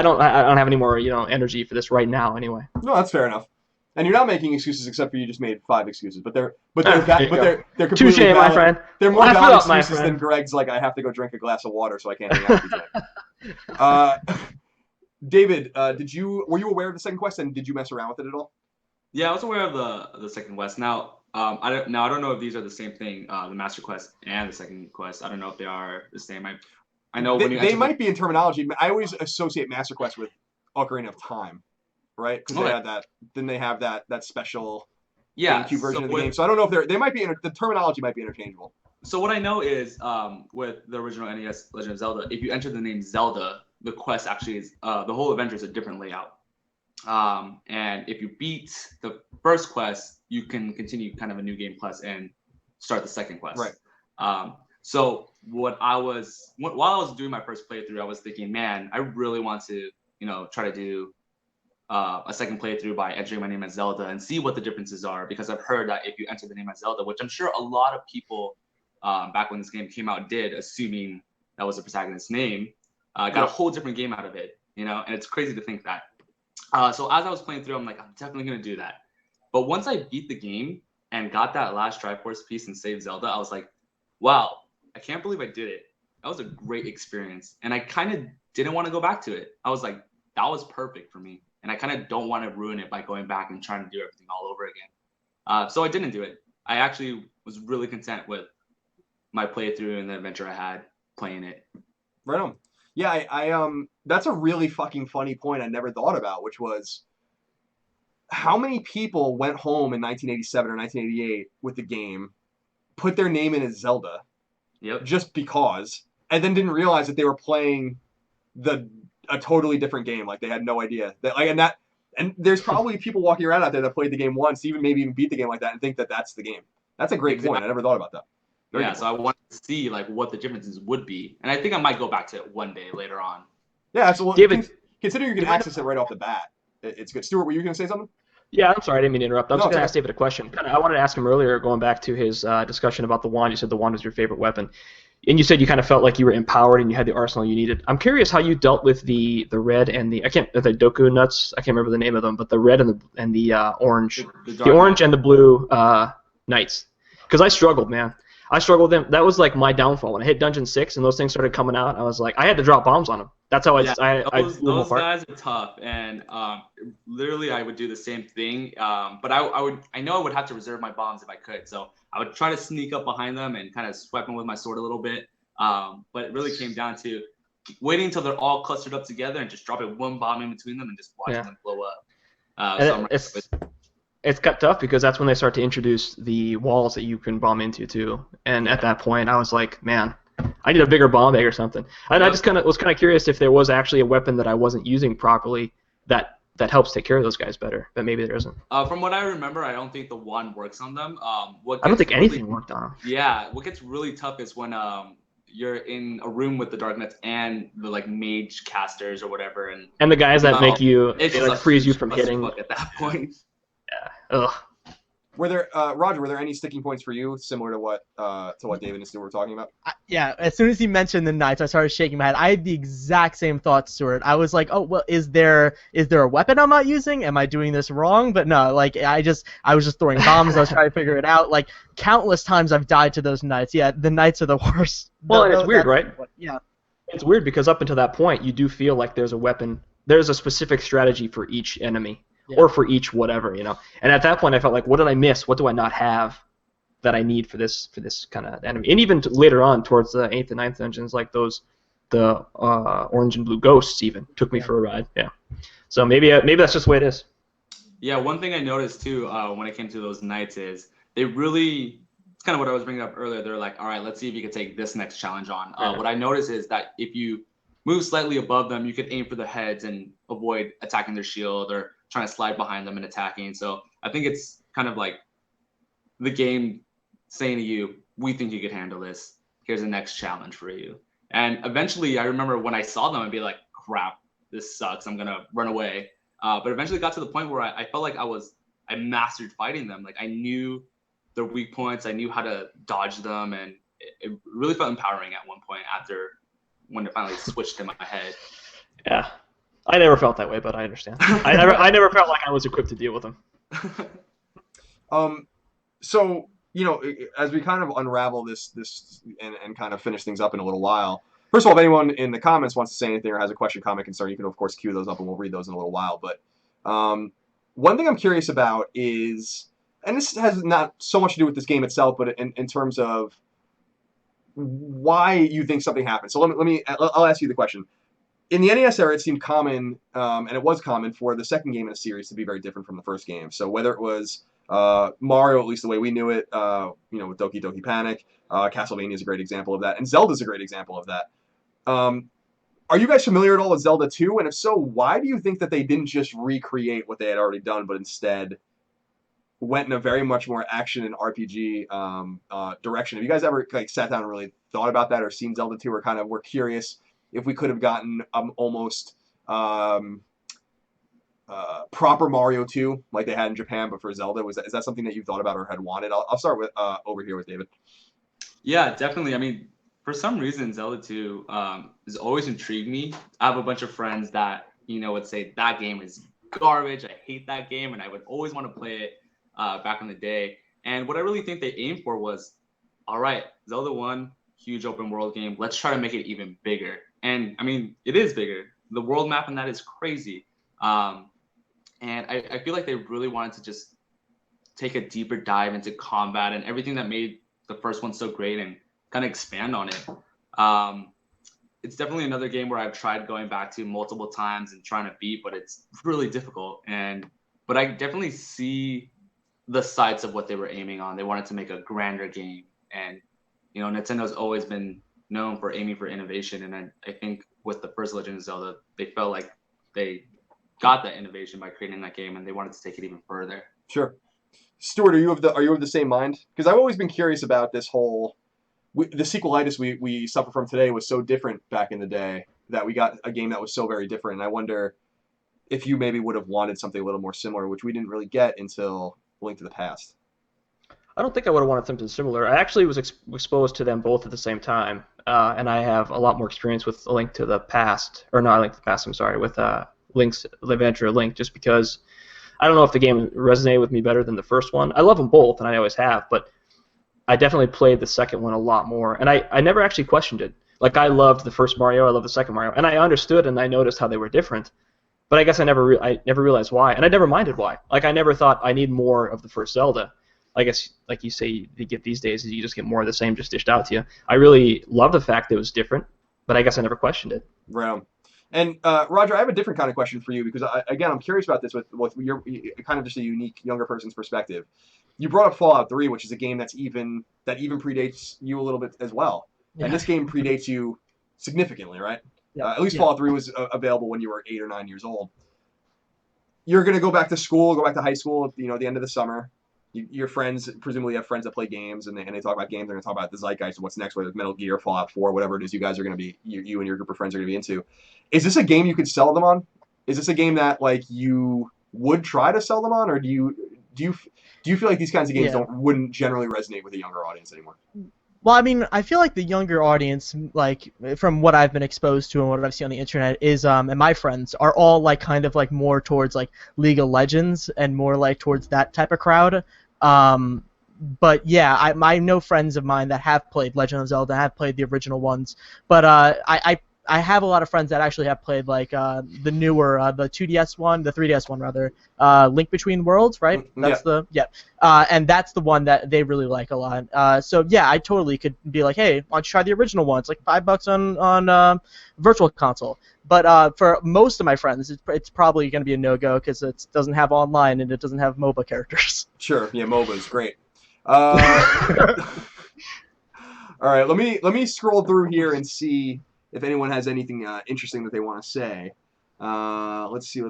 [SPEAKER 2] don't have any more, energy for this right now anyway.
[SPEAKER 1] No, that's fair enough. And you're not making excuses, except for you just made 5 excuses, but they're completely
[SPEAKER 2] touche,
[SPEAKER 1] valid.
[SPEAKER 2] my friend.
[SPEAKER 1] They're more valid excuses than Greg's. I have to go drink a glass of water, so I can't hang out with you. David, were you aware of the Second Quest, and did you mess around with it at all?
[SPEAKER 3] Yeah, I was aware of the Second Quest. Now, I don't know if these are the same thing, the Master Quest and the Second Quest. I don't know if they are the same. I know they might
[SPEAKER 1] be in terminology. I always associate Master Quest with Ocarina of Time. Right, because they had that. Then they have that special GameCube version of the game. So I don't know if they might be the terminology might be interchangeable.
[SPEAKER 3] So what I know is with the original NES Legend of Zelda, if you enter the name Zelda, the quest actually is the whole adventure is a different layout. And if you beat the first quest, you can continue kind of a new game plus and start the second quest.
[SPEAKER 1] Right.
[SPEAKER 3] So while I was doing my first playthrough, I was thinking, man, I really want to try to do a second playthrough by entering my name as Zelda and see what the differences are, because I've heard that if you enter the name as Zelda, which I'm sure a lot of people back when this game came out did, assuming that was the protagonist's name, got a whole different game out of it, and it's crazy to think that. So as I was playing through, I'm I'm definitely going to do that. But once I beat the game and got that last Triforce piece and saved Zelda, I was like, wow, I can't believe I did it. That was a great experience. And I kind of didn't want to go back to it. I was like, that was perfect for me. And I kind of don't want to ruin it by going back and trying to do everything all over again. So I didn't do it. I actually was really content with my playthrough and the adventure I had playing it.
[SPEAKER 1] Right on. Yeah, I that's a really fucking funny point I never thought about, which was how many people went home in 1987 or 1988 with the game, put their name in as Zelda, just because, and then didn't realize that they were playing a totally different game. They had no idea that, and there's probably people walking around out there that played the game once, maybe even beat the game like that, and think that that's the game. That's a great point. I never thought about that.
[SPEAKER 3] So I wanted to see what the differences would be, and I think I might go back to it one day later on.
[SPEAKER 1] Yeah, so
[SPEAKER 2] David,
[SPEAKER 1] considering you can access it right off the bat, it's good. Stuart, were you going to say something?
[SPEAKER 2] Yeah, I'm sorry, I didn't mean to interrupt. I was
[SPEAKER 1] No,
[SPEAKER 2] just
[SPEAKER 1] it's
[SPEAKER 2] going to
[SPEAKER 1] okay.
[SPEAKER 2] ask David a question. I wanted to ask him earlier, going back to his discussion about the wand. You said the wand was your favorite weapon, and you said you kind of felt like you were empowered and you had the arsenal you needed. I'm curious how you dealt with the red and the Doku nuts. I can't remember the name of them, but the red and the orange, the orange and the blue knights. Because I struggled, man. I struggled with them. That was like my downfall. When I hit Dungeon 6 and those things started coming out, I was like, I had to drop bombs on them. That's how I blew them
[SPEAKER 3] those
[SPEAKER 2] apart.
[SPEAKER 3] guys are tough, and literally I would do the same thing. But I know I would have to reserve my bombs if I could, so I would try to sneak up behind them and kind of swipe them with my sword a little bit. But it really came down to waiting until they're all clustered up together and just dropping one bomb in between them and just watching them blow up.
[SPEAKER 2] It's got tough because that's when they start to introduce the walls that you can bomb into too. And at that point, I was like, man, I need a bigger bomb bag or something. And I just was kind of curious if there was actually a weapon that I wasn't using properly that helps take care of those guys better. But maybe there isn't.
[SPEAKER 3] From what I remember, I don't think the wand works on them.
[SPEAKER 2] I don't think anything worked on them.
[SPEAKER 3] Yeah, what gets really tough is when you're in a room with the Dark Knights and the like mage casters or whatever, and
[SPEAKER 2] the guys that make you freeze you from hitting
[SPEAKER 3] at that point.
[SPEAKER 2] Yeah. Ugh.
[SPEAKER 1] Were there, Roger? Were there any sticking points for you, similar to what David and Stuart were talking about?
[SPEAKER 4] Yeah, as soon as he mentioned the knights, I started shaking my head. I had the exact same thoughts, Stuart. I was like, oh well, is there a weapon I'm not using? Am I doing this wrong? But no, like I was just throwing bombs. I was trying to figure it out. Like countless times I've died to those knights. Yeah, the knights are the worst.
[SPEAKER 2] Well, and it's weird, right?
[SPEAKER 4] Yeah.
[SPEAKER 2] It's weird because up until that point, you do feel like there's a weapon. There's a specific strategy for each enemy. Yeah. Or for each whatever, you know. And at that point, I felt like, what did I miss? What do I not have that I need for this kind of enemy? And even later on, towards the 8th and 9th dungeons, like the orange and blue ghosts even took me for a ride. Yeah. So maybe that's just the way it is.
[SPEAKER 3] Yeah, one thing I noticed too when it came to those knights is they really, it's kind of what I was bringing up earlier. They're like, all right, let's see if you can take this next challenge on. What I noticed is that if you move slightly above them, you could aim for the heads and avoid attacking their shield or trying to slide behind them and attacking. So I think it's kind of like the game saying to you, we think you could handle this. Here's the next challenge for you. And eventually, I remember when I saw them, I'd be like, crap, this sucks. I'm going to run away. But eventually got to the point where I felt like I mastered fighting them. Like I knew their weak points. I knew how to dodge them. And it really felt empowering at one point after when it finally switched in my head.
[SPEAKER 2] Yeah. I never felt that way, but I understand. I never felt like I was equipped to deal with them.
[SPEAKER 1] So, you know, as we kind of unravel this and kind of finish things up in a little while, first of all, if anyone in the comments wants to say anything or has a question, comment, concern, you can, of course, queue those up and we'll read those in a little while. But one thing I'm curious about is, and this has not so much to do with this game itself, but in terms of why you think something happened. So I'll ask you the question. In the NES era, it seemed common, and it was common, for the second game in a series to be very different from the first game. So whether it was Mario, at least the way we knew it, with Doki Doki Panic, Castlevania is a great example of that, and Zelda's a great example of that. Are you guys familiar at all with Zelda 2? And if so, why do you think that they didn't just recreate what they had already done, but instead went in a very much more action and RPG direction? Have you guys ever sat down and really thought about that, or seen Zelda 2, or kind of were curious if we could have gotten almost proper Mario 2 like they had in Japan, but for Zelda? Is that something that you thought about or had wanted? I'll start with over here with David.
[SPEAKER 3] Yeah, definitely. I mean, for some reason, Zelda 2 has always intrigued me. I have a bunch of friends that, would say that game is garbage. I hate that game, and I would always want to play it back in the day. And what I really think they aimed for was, all right, Zelda 1, huge open world game. Let's try to make it even bigger. And I mean, it is bigger. The world map in that is crazy. And I feel like they really wanted to just take a deeper dive into combat and everything that made the first one so great and kind of expand on it. It's definitely another game where I've tried going back to multiple times and trying to beat, but it's really difficult. But I definitely see the sights of what they were aiming on. They wanted to make a grander game. And, Nintendo's always been known for aiming for innovation. And I think with the first Legend of Zelda, they felt like they got that innovation by creating that game, and they wanted to take it even further.
[SPEAKER 1] Sure. Stuart, are you of the same mind? Because I've always been curious about this whole the sequelitis we suffer from today was so different back in the day that we got a game that was so very different. And I wonder if you maybe would have wanted something a little more similar, which we didn't really get until Link to the Past.
[SPEAKER 2] I don't think I would have wanted something similar. I actually was exposed to them both at the same time, and I have a lot more experience with A Link to the Past, or not A Link to the Past, I'm sorry, with Link's The Adventure of Link, just because I don't know if the game resonated with me better than the first one. I love them both, and I always have, but I definitely played the second one a lot more, and I never actually questioned it. Like, I loved the first Mario, I loved the second Mario, and I understood and I noticed how they were different, but I guess I never realized why, and I never minded why. Like, I never thought I need more of the first Zelda. I guess, like you say, you get these days, you just get more of the same just dished out to you. I really love the fact that it was different, but I guess I never questioned it.
[SPEAKER 1] Right. And Roger, I have a different kind of question for you because, again, I'm curious about this with your kind of just a unique younger person's perspective. You brought up Fallout 3, which is a game that even predates you a little bit as well. Yeah. And this game predates you significantly, right? Yeah. At least Fallout 3 was available when you were 8 or 9 years old. You're going to go back to school, go back to high school, at the end of the summer. Your friends presumably have friends that play games, and they talk about games. They're going to talk about the zeitgeist of what's next, whether it's Metal Gear, Fallout 4, whatever it is you guys are going to be, you and your group of friends are going to be into. Is this a game you could sell them on? Is this a game that like you would try to sell them on, or do you feel like these kinds of games wouldn't generally resonate with a younger audience anymore?
[SPEAKER 4] Well, I mean, I feel like the younger audience, like from what I've been exposed to and what I've seen on the internet, is and my friends are all like kind of like more towards like League of Legends and more like towards that type of crowd. But yeah, I know friends of mine that have played Legend of Zelda, have played the original ones, but I have a lot of friends that actually have played like the newer, the 2DS one, the 3DS one rather, Link Between Worlds, right? That's and that's the one that they really like a lot. So yeah, I totally could be like, hey, why don't you try the original one? It's like $5 on Virtual Console. But for most of my friends, it's probably going to be a no-go because it doesn't have online and it doesn't have MOBA characters.
[SPEAKER 1] Sure, yeah, MOBA is great. All right, let me scroll through here and see if anyone has anything interesting that they want to say. Let's see.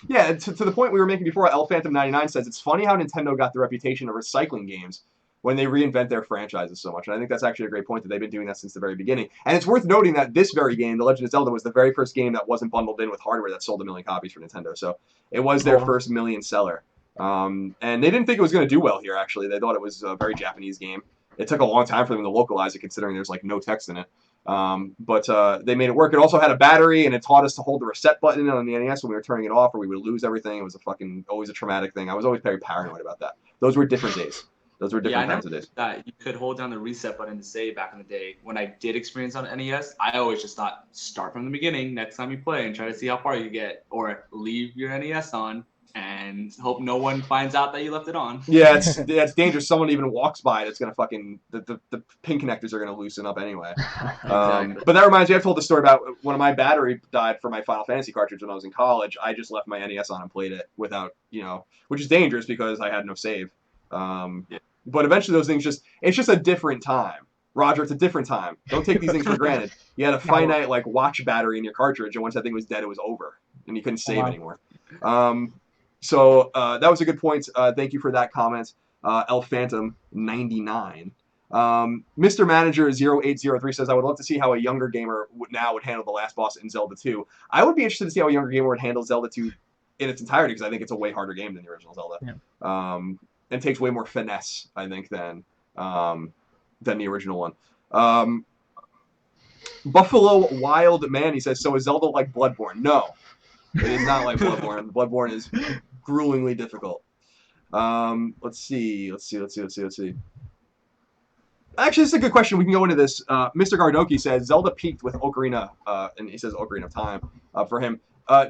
[SPEAKER 1] Yeah, to the point we were making before, L Phantom 99 says it's funny how Nintendo got the reputation of recycling games when they reinvent their franchises so much. And I think that's actually a great point that they've been doing that since the very beginning. And it's worth noting that this very game, The Legend of Zelda, was the very first game that wasn't bundled in with hardware that sold 1 million copies for Nintendo. So it was their first million seller. And they didn't think it was going to do well here, actually. They thought it was a very Japanese game. It took a long time for them to localize it, considering there's like no text in it. But they made it work. It also had a battery, and it taught us to hold the reset button on the NES when we were turning it off, or we would lose everything. It was always a traumatic thing. I was always very paranoid about that. Those were different days. Those were different kinds of days.
[SPEAKER 3] That you could hold down the reset button to save back in the day. When I did experience on NES, I always just thought, start from the beginning next time you play and try to see how far you get, or leave your NES on and hope no one finds out that you left it on.
[SPEAKER 1] Yeah, it's dangerous. Someone even walks by it, it's gonna fucking the pin connectors are gonna loosen up anyway. Exactly. But that reminds me, I've told the story about when my battery died for my Final Fantasy cartridge when I was in college. I just left my NES on and played it without, which is dangerous because I had no save. But eventually those things it's just a different time. Roger, it's a different time. Don't take these things for granted. You had a finite like watch battery in your cartridge, and once that thing was dead, it was over, and you couldn't save anymore. So that was a good point. Thank you for that comment, L Phantom 99. Mr. Manager 0803 says, I would love to see how a younger gamer would handle the last boss in Zelda 2. I would be interested to see how a younger gamer would handle Zelda 2 in its entirety, because I think it's a way harder game than the original Zelda. Yeah. And takes way more finesse, I think, than the original one. Buffalo Wild Man, he says, so is Zelda like Bloodborne? No, it is not like Bloodborne. Bloodborne is gruelingly difficult. Let's see. Actually, this is a good question. We can go into this. Mr. Gardoki says Zelda peaked with Ocarina, and he says Ocarina of Time for him.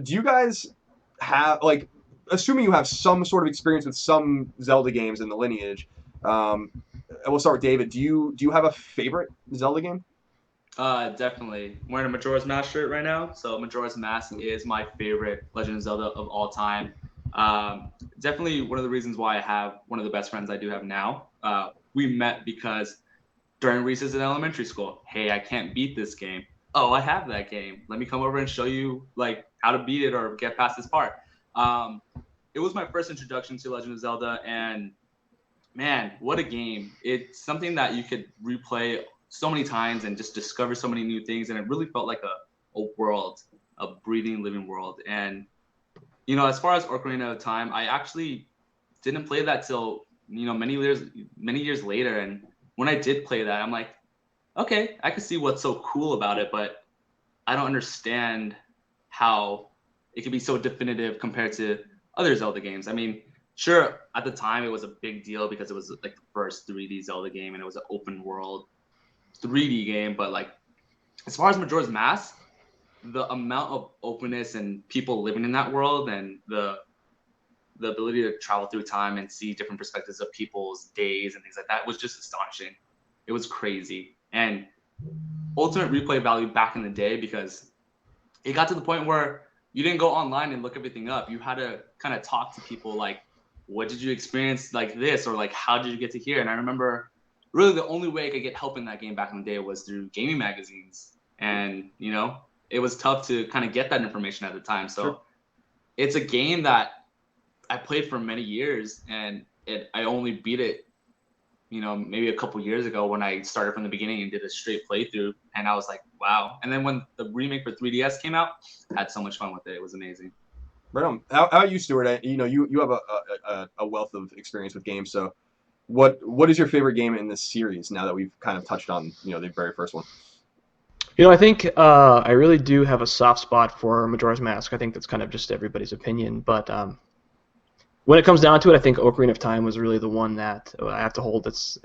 [SPEAKER 1] Do you guys have, like, assuming you have some sort of experience with some Zelda games in the lineage, and we'll start with David. Do you have a favorite Zelda game?
[SPEAKER 3] Definitely. I'm wearing a Majora's Mask shirt right now, so Majora's Mask is my favorite Legend of Zelda of all time. Definitely one of the reasons why I have one of the best friends I do have now. We met because during recess in elementary school, hey, I can't beat this game. Oh, I have that game. Let me come over and show you like how to beat it or get past this part. It was my first introduction to Legend of Zelda, and man, what a game. It's something that you could replay so many times and just discover so many new things, and it really felt like a world, a breathing, living world. And as far as Ocarina of Time, I actually didn't play that till many years later. And when I did play that, I'm like, okay, I can see what's so cool about it, but I don't understand how it could be so definitive compared to other Zelda games. I mean, sure, at the time it was a big deal because it was like the first 3D Zelda game and it was an open world 3D game, but like as far as Majora's Mask, the amount of openness and people living in that world and the ability to travel through time and see different perspectives of people's days and things like that was just astonishing. It was crazy. And ultimate replay value back in the day, because it got to the point where you didn't go online and look everything up. You had to kind of talk to people like, what did you experience like this? Or like, how did you get to here? And I remember really the only way I could get help in that game back in the day was through gaming magazines. And, it was tough to kind of get that information at the time. So
[SPEAKER 1] Sure.
[SPEAKER 3] It's a game that I played for many years, and I only beat it, maybe a couple years ago when I started from the beginning and did a straight playthrough, and I was like, wow. And then when the remake for 3DS came out, I had so much fun with it. It was amazing.
[SPEAKER 1] Right on. How about you, Stuart? You have a wealth of experience with games. So, what is your favorite game in this series? Now that we've kind of touched on the very first one.
[SPEAKER 2] I think I really do have a soft spot for Majora's Mask. I think that's kind of just everybody's opinion, but when it comes down to it, I think Ocarina of Time was really the one that I have to hold its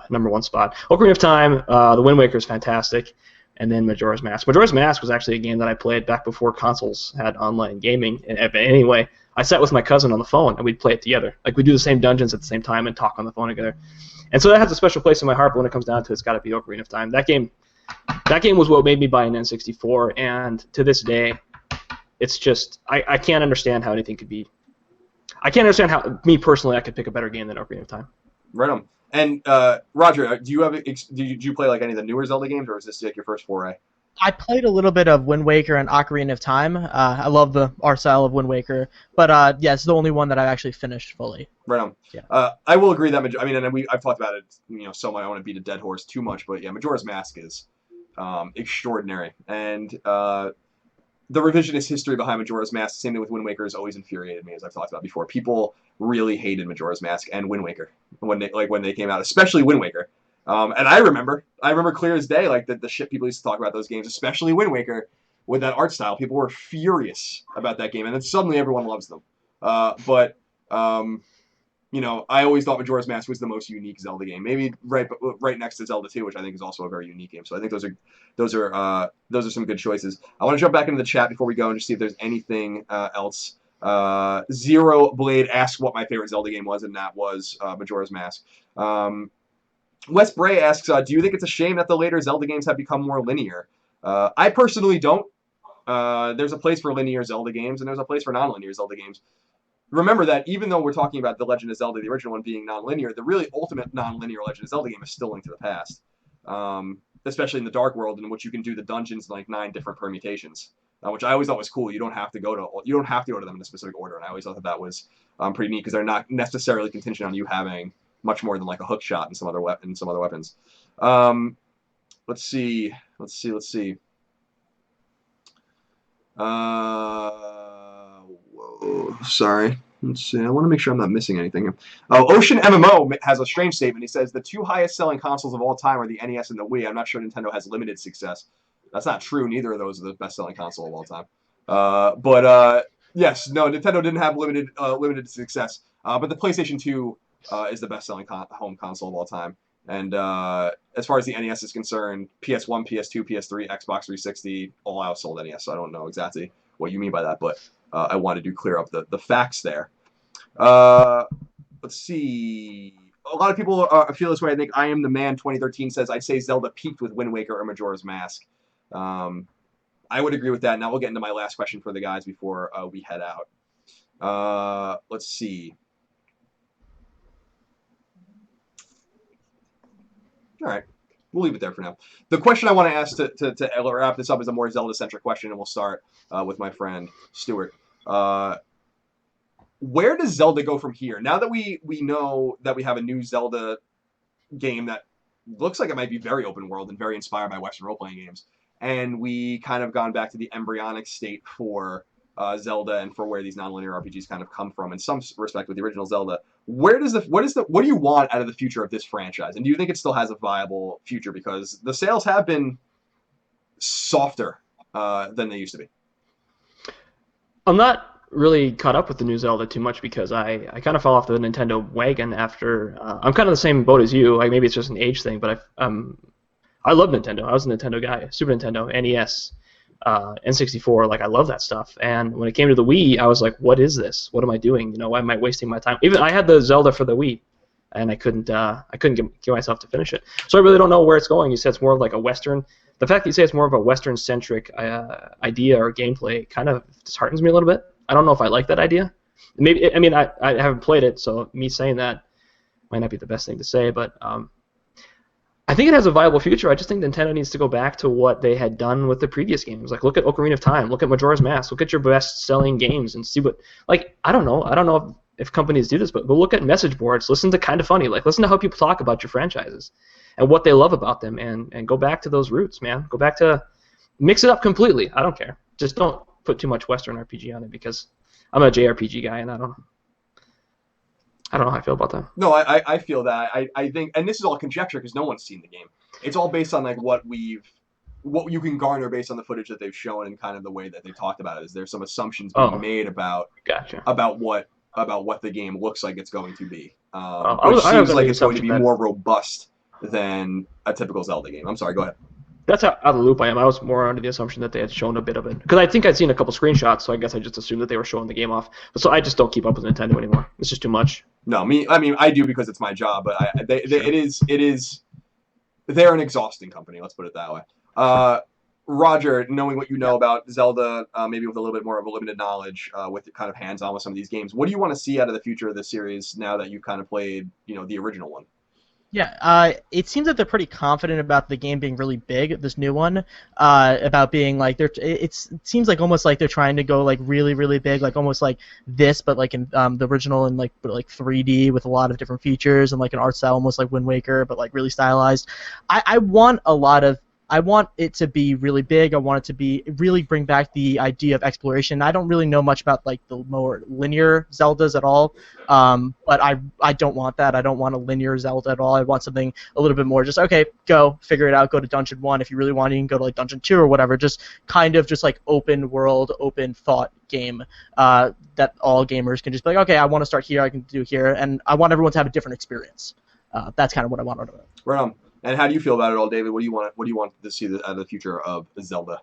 [SPEAKER 2] number one spot. Ocarina of Time, the Wind Waker is fantastic, and then Majora's Mask. Majora's Mask was actually a game that I played back before consoles had online gaming. And anyway, I sat with my cousin on the phone, and we'd play it together. Like, we'd do the same dungeons at the same time and talk on the phone together. And so that has a special place in my heart, but when it comes down to it, it's got to be Ocarina of Time. That game was what made me buy an N64, and to this day, it's just, I can't understand how anything could be. I can't understand how, me personally, I could pick a better game than Ocarina of Time.
[SPEAKER 1] Right on. And Roger, did you play like any of the newer Zelda games, or is this like your first foray?
[SPEAKER 4] I played a little bit of Wind Waker and Ocarina of Time. I love the art style of Wind Waker, but yeah, it's the only one that I've actually finished fully.
[SPEAKER 1] Right on.
[SPEAKER 4] Yeah.
[SPEAKER 1] I will agree that I've talked about it, so much. I don't want to beat a dead horse too much, but yeah, Majora's Mask is extraordinary, and the revisionist history behind Majora's Mask, same thing with Wind Waker, has always infuriated me, as I've talked about before. People really hated Majora's Mask and Wind Waker when they came out, especially Wind Waker. And I remember clear as day, like the shit people used to talk about those games, especially Wind Waker, with that art style. People were furious about that game, and then suddenly everyone loves them. But I always thought Majora's Mask was the most unique Zelda game, maybe right next to Zelda 2, which I think is also a very unique game. So I think those are some good choices. I want to jump back into the chat before we go and just see if there's anything else. Zero Blade asked what my favorite Zelda game was, and that was Majora's Mask. Wes Bray asks, do you think it's a shame that the later Zelda games have become more linear? I personally don't. There's a place for linear Zelda games, and there's a place for non-linear Zelda games. Remember that even though we're talking about The Legend of Zelda, the original one, being non-linear, the really ultimate non-linear Legend of Zelda game is still Link to the Past. Especially in the Dark World, in which you can do the dungeons in like 9 different permutations, which I always thought was cool. You don't have to go to them in a specific order, and I always thought that was pretty neat, because they're not necessarily contingent on you having much more than like a hook shot and some other weapons. Let's see. Whoa, sorry. Let's see. I want to make sure I'm not missing anything. Oh, Ocean MMO has a strange statement. He says the 2 highest selling consoles of all time are the NES and the Wii. I'm not sure Nintendo has limited success. That's not true. Neither of those are the best selling console of all time. But yes, no, Nintendo didn't have limited success. But the PlayStation 2 is the best selling home console of all time. And as far as the NES is concerned, PS1, PS2, PS3, Xbox 360 all outsold NES. So I don't know exactly what you mean by that, but I wanted to clear up the facts there. Let's see. A lot of people feel this way. I think I Am the Man 2013 says, I'd say Zelda peaked with Wind Waker or Majora's Mask. I would agree with that. Now we'll get into my last question for the guys before we head out. Let's see. All right. We'll leave it there for now. The question I want to ask to wrap this up is a more Zelda-centric question, and we'll start with my friend Stuart. Where does Zelda go from here? Now that we know that we have a new Zelda game that looks like it might be very open world and very inspired by Western role playing games. And we kind of gone back to the embryonic state for Zelda and for where these nonlinear RPGs kind of come from in some respect with the original Zelda. What do you want out of the future of this franchise? And do you think it still has a viable future? Because the sales have been softer than they used to be.
[SPEAKER 2] I'm not really caught up with the new Zelda too much because I kind of fell off the Nintendo wagon after. I'm kind of the same boat as you. Like maybe it's just an age thing, but I love Nintendo. I was a Nintendo guy. Super Nintendo, NES, N64. Like I love that stuff. And when it came to the Wii, I was like, what is this? What am I doing? You know, why am I wasting my time? Even I had the Zelda for the Wii, and I couldn't get myself to finish it. So I really don't know where it's going. You said it's more like a Western. The fact that you say it's more of a Western-centric idea or gameplay kind of disheartens me a little bit. I don't know if I like that idea. Maybe I mean I haven't played it, so me saying that might not be the best thing to say. But I think it has a viable future. I just think Nintendo needs to go back to what they had done with the previous games. Like look at Ocarina of Time, look at Majora's Mask, look at your best-selling games, and see what. Like I don't know if companies do this, but go look at message boards. Listen to Kind of Funny. Like listen to how people talk about your franchises and what they love about them, and go back to those roots, man. Go back to mix it up completely. I don't care. Just don't put too much Western RPG on it because I'm a JRPG guy, and I don't know how I feel about that.
[SPEAKER 1] No, I feel that. I think, and this is all conjecture because no one's seen the game. It's all based on like what you can garner based on the footage that they've shown and kind of the way that they talked about it. Is there's some assumptions being made about what the game looks like it's going to be, which seems like it's going to be more robust than a typical Zelda game. I'm sorry, go ahead.
[SPEAKER 2] That's how out of the loop I am. I was more under the assumption that they had shown a bit of it. Because I think I'd seen a couple screenshots, so I guess I just assumed that they were showing the game off. But so I just don't keep up with Nintendo anymore. It's just too much.
[SPEAKER 1] No, I mean, I do because it's my job, but it is, they're an exhausting company, let's put it that way. Roger, knowing what you know about Zelda, maybe with a little bit more of a limited knowledge, with kind of hands-on with some of these games, what do you want to see out of the future of the series now that you've kind of played, the original one?
[SPEAKER 4] Yeah, it seems that they're pretty confident about the game being really big, this new one, about being like it seems like almost like they're trying to go like really, really big, like almost like this, but like in the original and like 3D with a lot of different features and like an art style almost like Wind Waker, but like really stylized. I want it to be really big. I want it to be really bring back the idea of exploration. I don't really know much about like the more linear Zeldas at all, but I don't want that. I don't want a linear Zelda at all. I want something a little bit more just okay, go figure it out. Go to Dungeon 1 if you really want. You can go to like Dungeon 2 or whatever. Just kind of just like open world, open thought game that all gamers can just be like, okay, I want to start here. I can do here, and I want everyone to have a different experience. That's kind of what I want out of it.
[SPEAKER 1] Right on. And how do you feel about it all, David? What do you want to see out of the future of Zelda?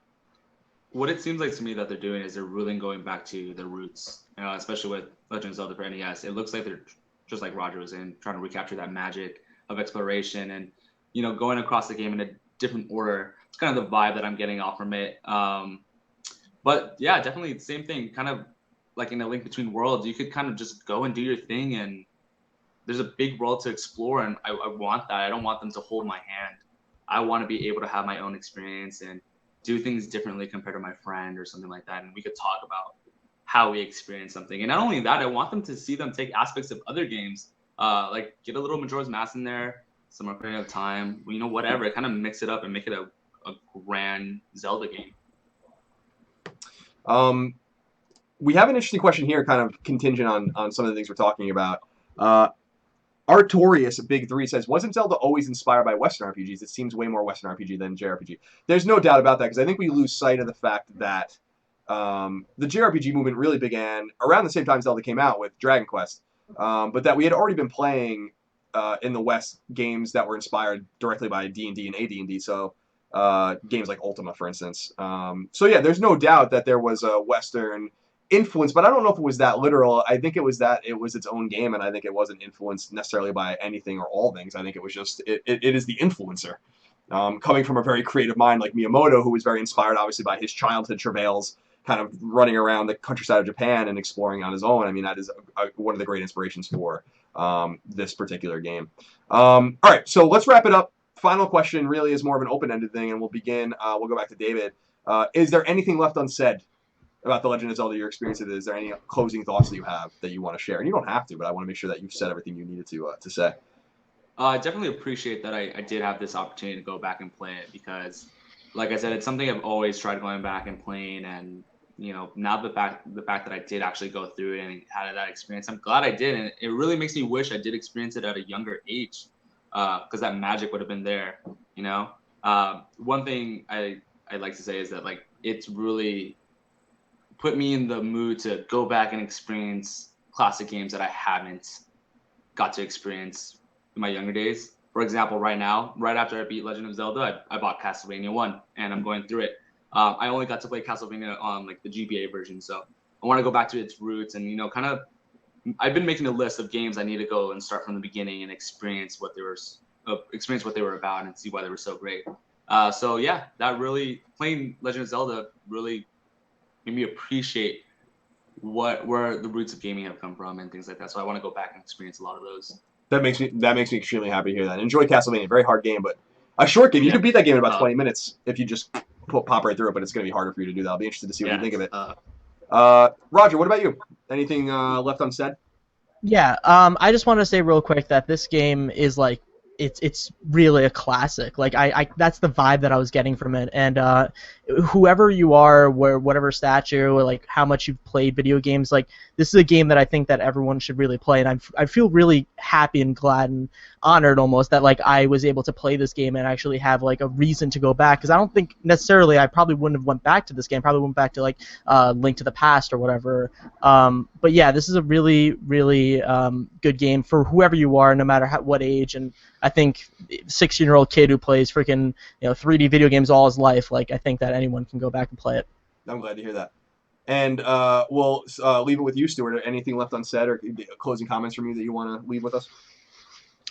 [SPEAKER 3] What it seems like to me that they're doing is they're really going back to their roots, especially with Legend of Zelda for NES. It looks like they're, just like Roger was saying, trying to recapture that magic of exploration and, going across the game in a different order. It's kind of the vibe that I'm getting off from it. But yeah, definitely the same thing, kind of like in A Link Between Worlds. You could kind of just go and do your thing, and there's a big world to explore, and I want that. I don't want them to hold my hand. I want to be able to have my own experience and do things differently compared to my friend or something like that. And we could talk about how we experience something. And not only that, I want them to see them take aspects of other games, like get a little Majora's Mask in there, some Ocarina of Time, whatever. Kind of mix it up and make it a grand Zelda game.
[SPEAKER 1] We have an interesting question here, kind of contingent on some of the things we're talking about. Artorius, Big 3, says, wasn't Zelda always inspired by Western RPGs? It seems way more Western RPG than JRPG. There's no doubt about that, because I think we lose sight of the fact that the JRPG movement really began around the same time Zelda came out with Dragon Quest, but that we had already been playing in the West games that were inspired directly by D&D and AD&D, so games like Ultima, for instance. So yeah, there's no doubt that there was a Western influence, but I don't know if it was that literal. I think it was its own game, and I think it wasn't influenced necessarily by anything or all things. I think it was just it is the influencer, coming from a very creative mind like Miyamoto, who was very inspired obviously by his childhood travails, kind of running around the countryside of Japan and exploring on his own. I mean, that is one of the great inspirations for this particular game. All right, so let's wrap it up. Final question really is more of an open-ended thing, and we'll begin. We'll go back to David. Is there anything left unsaid about The Legend of Zelda, your experience with it? Is there any closing thoughts that you have that you want to share? And you don't have to, but I want to make sure that you've said everything you needed to say.
[SPEAKER 3] I definitely appreciate that I did have this opportunity to go back and play it because, like I said, it's something I've always tried going back and playing. And now the fact that I did actually go through it and had that experience, I'm glad I did. And it really makes me wish I did experience it at a younger age, because that magic would have been there. One thing I like to say is that like it's really put me in the mood to go back and experience classic games that I haven't got to experience in my younger days. For example, right now, right after I beat Legend of Zelda, I bought Castlevania 1 and I'm going through it. I only got to play Castlevania on like the GBA version, so I want to go back to its roots and kind of. I've been making a list of games I need to go and start from the beginning and experience what they were about and see why they were so great. So yeah, that really playing Legend of Zelda really made me appreciate where the roots of gaming have come from and things like that. So I want to go back and experience a lot of those.
[SPEAKER 1] That makes me extremely happy to hear that. Enjoy Castlevania, very hard game, but a short game. You can beat that game in about 20 minutes if you just pop right through it. But it's going to be harder for you to do that. I'll be interested to see what you think of it. Roger, what about you? Anything left unsaid?
[SPEAKER 4] Yeah, I just want to say real quick that this game is like it's really a classic. Like I that's the vibe that I was getting from it. And whoever you are, whatever stature, or like how much you've played video games, like this is a game that I think that everyone should really play. And I feel really happy and glad and honored almost that like I was able to play this game and actually have like a reason to go back, because I don't think necessarily I probably wouldn't have went back to this game. Probably went back to like Link to the Past or whatever. But yeah, this is a really good game for whoever you are, no matter what age. And I think 16-year-old kid who plays freaking 3D video games all his life, like I think that anyone can go back and play it.
[SPEAKER 1] I'm glad to hear that. And we'll leave it with you, Stuart. Anything left unsaid or closing comments from you that you want to leave with us?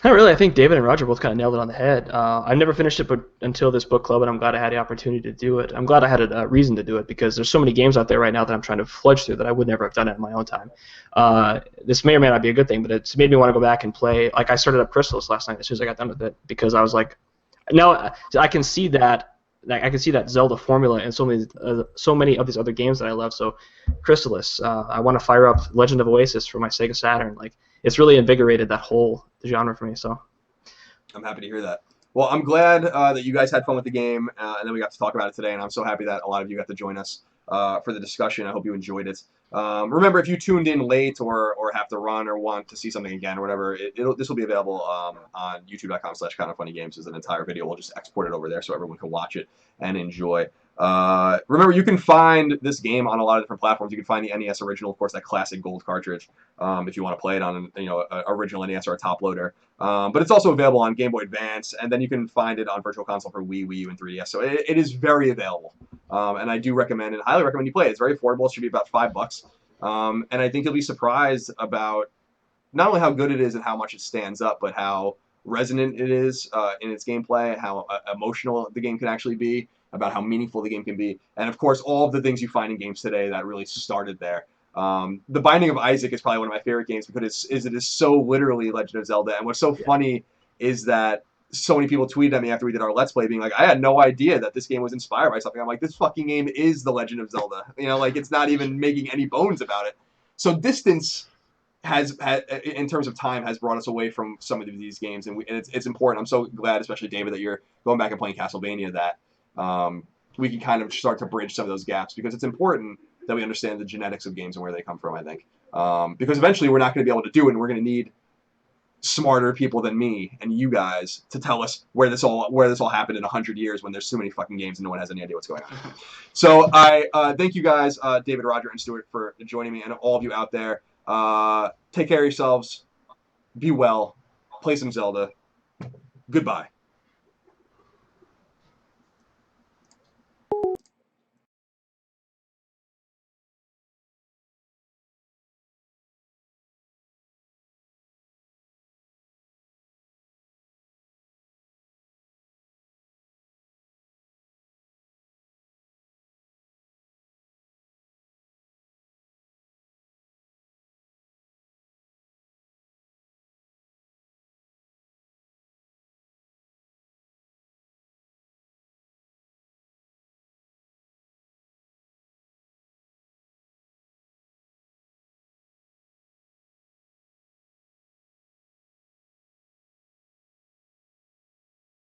[SPEAKER 2] Not really. I think David and Roger both kind of nailed it on the head. I never finished it until this book club, and I'm glad I had the opportunity to do it. I'm glad I had a reason to do it because there's so many games out there right now that I'm trying to fludge through that I would never have done it in my own time. This may or may not be a good thing, but it's made me want to go back and play. Like I started up Chrysalis last night as soon as I got done with it because I was like, now I can see that. I can see that Zelda formula in so many of these other games that I love. So, Chrysalis, I want to fire up Legend of Oasis for my Sega Saturn. Like, it's really invigorated that whole genre for me. So,
[SPEAKER 1] I'm happy to hear that. Well, I'm glad that you guys had fun with the game, and then we got to talk about it today. And I'm so happy that a lot of you got to join us for the discussion. I hope you enjoyed it. Remember, if you tuned in late or have to run or want to see something again or whatever, this will be available on youtube.com/kindoffunnygames as an entire video. We'll just export it over there so everyone can watch it and enjoy. Remember, you can find this game on a lot of different platforms. You can find the NES original, of course, that classic gold cartridge, if you want to play it on an original NES or a top loader. But it's also available on Game Boy Advance, and then you can find it on Virtual Console for Wii U, and 3DS. So it is very available, and I do recommend and highly recommend you play it. It's very affordable. It should be about $5, and I think you'll be surprised about not only how good it is and how much it stands up, but how resonant it is in its gameplay, how emotional the game can actually be, about how meaningful the game can be, and of course all of the things you find in games today that really started there. The Binding of Isaac is probably one of my favorite games because it is so literally Legend of Zelda, and what's so funny is that so many people tweeted at me after we did our Let's Play being like, I had no idea that this game was inspired by something. I'm like, this fucking game is The Legend of Zelda. Like it's not even making any bones about it. So distance has in terms of time, has brought us away from some of these games, and it's important. I'm so glad, especially David, that you're going back and playing Castlevania, that we can kind of start to bridge some of those gaps, because it's important that we understand the genetics of games and where they come from, I think. Because eventually we're not going to be able to do it, and we're going to need smarter people than me and you guys to tell us where this all happened in 100 years when there's so many fucking games and no one has any idea what's going on. So I thank you guys, David, Roger, and Stuart, for joining me, and all of you out there. Take care of yourselves. Be well. Play some Zelda. Goodbye.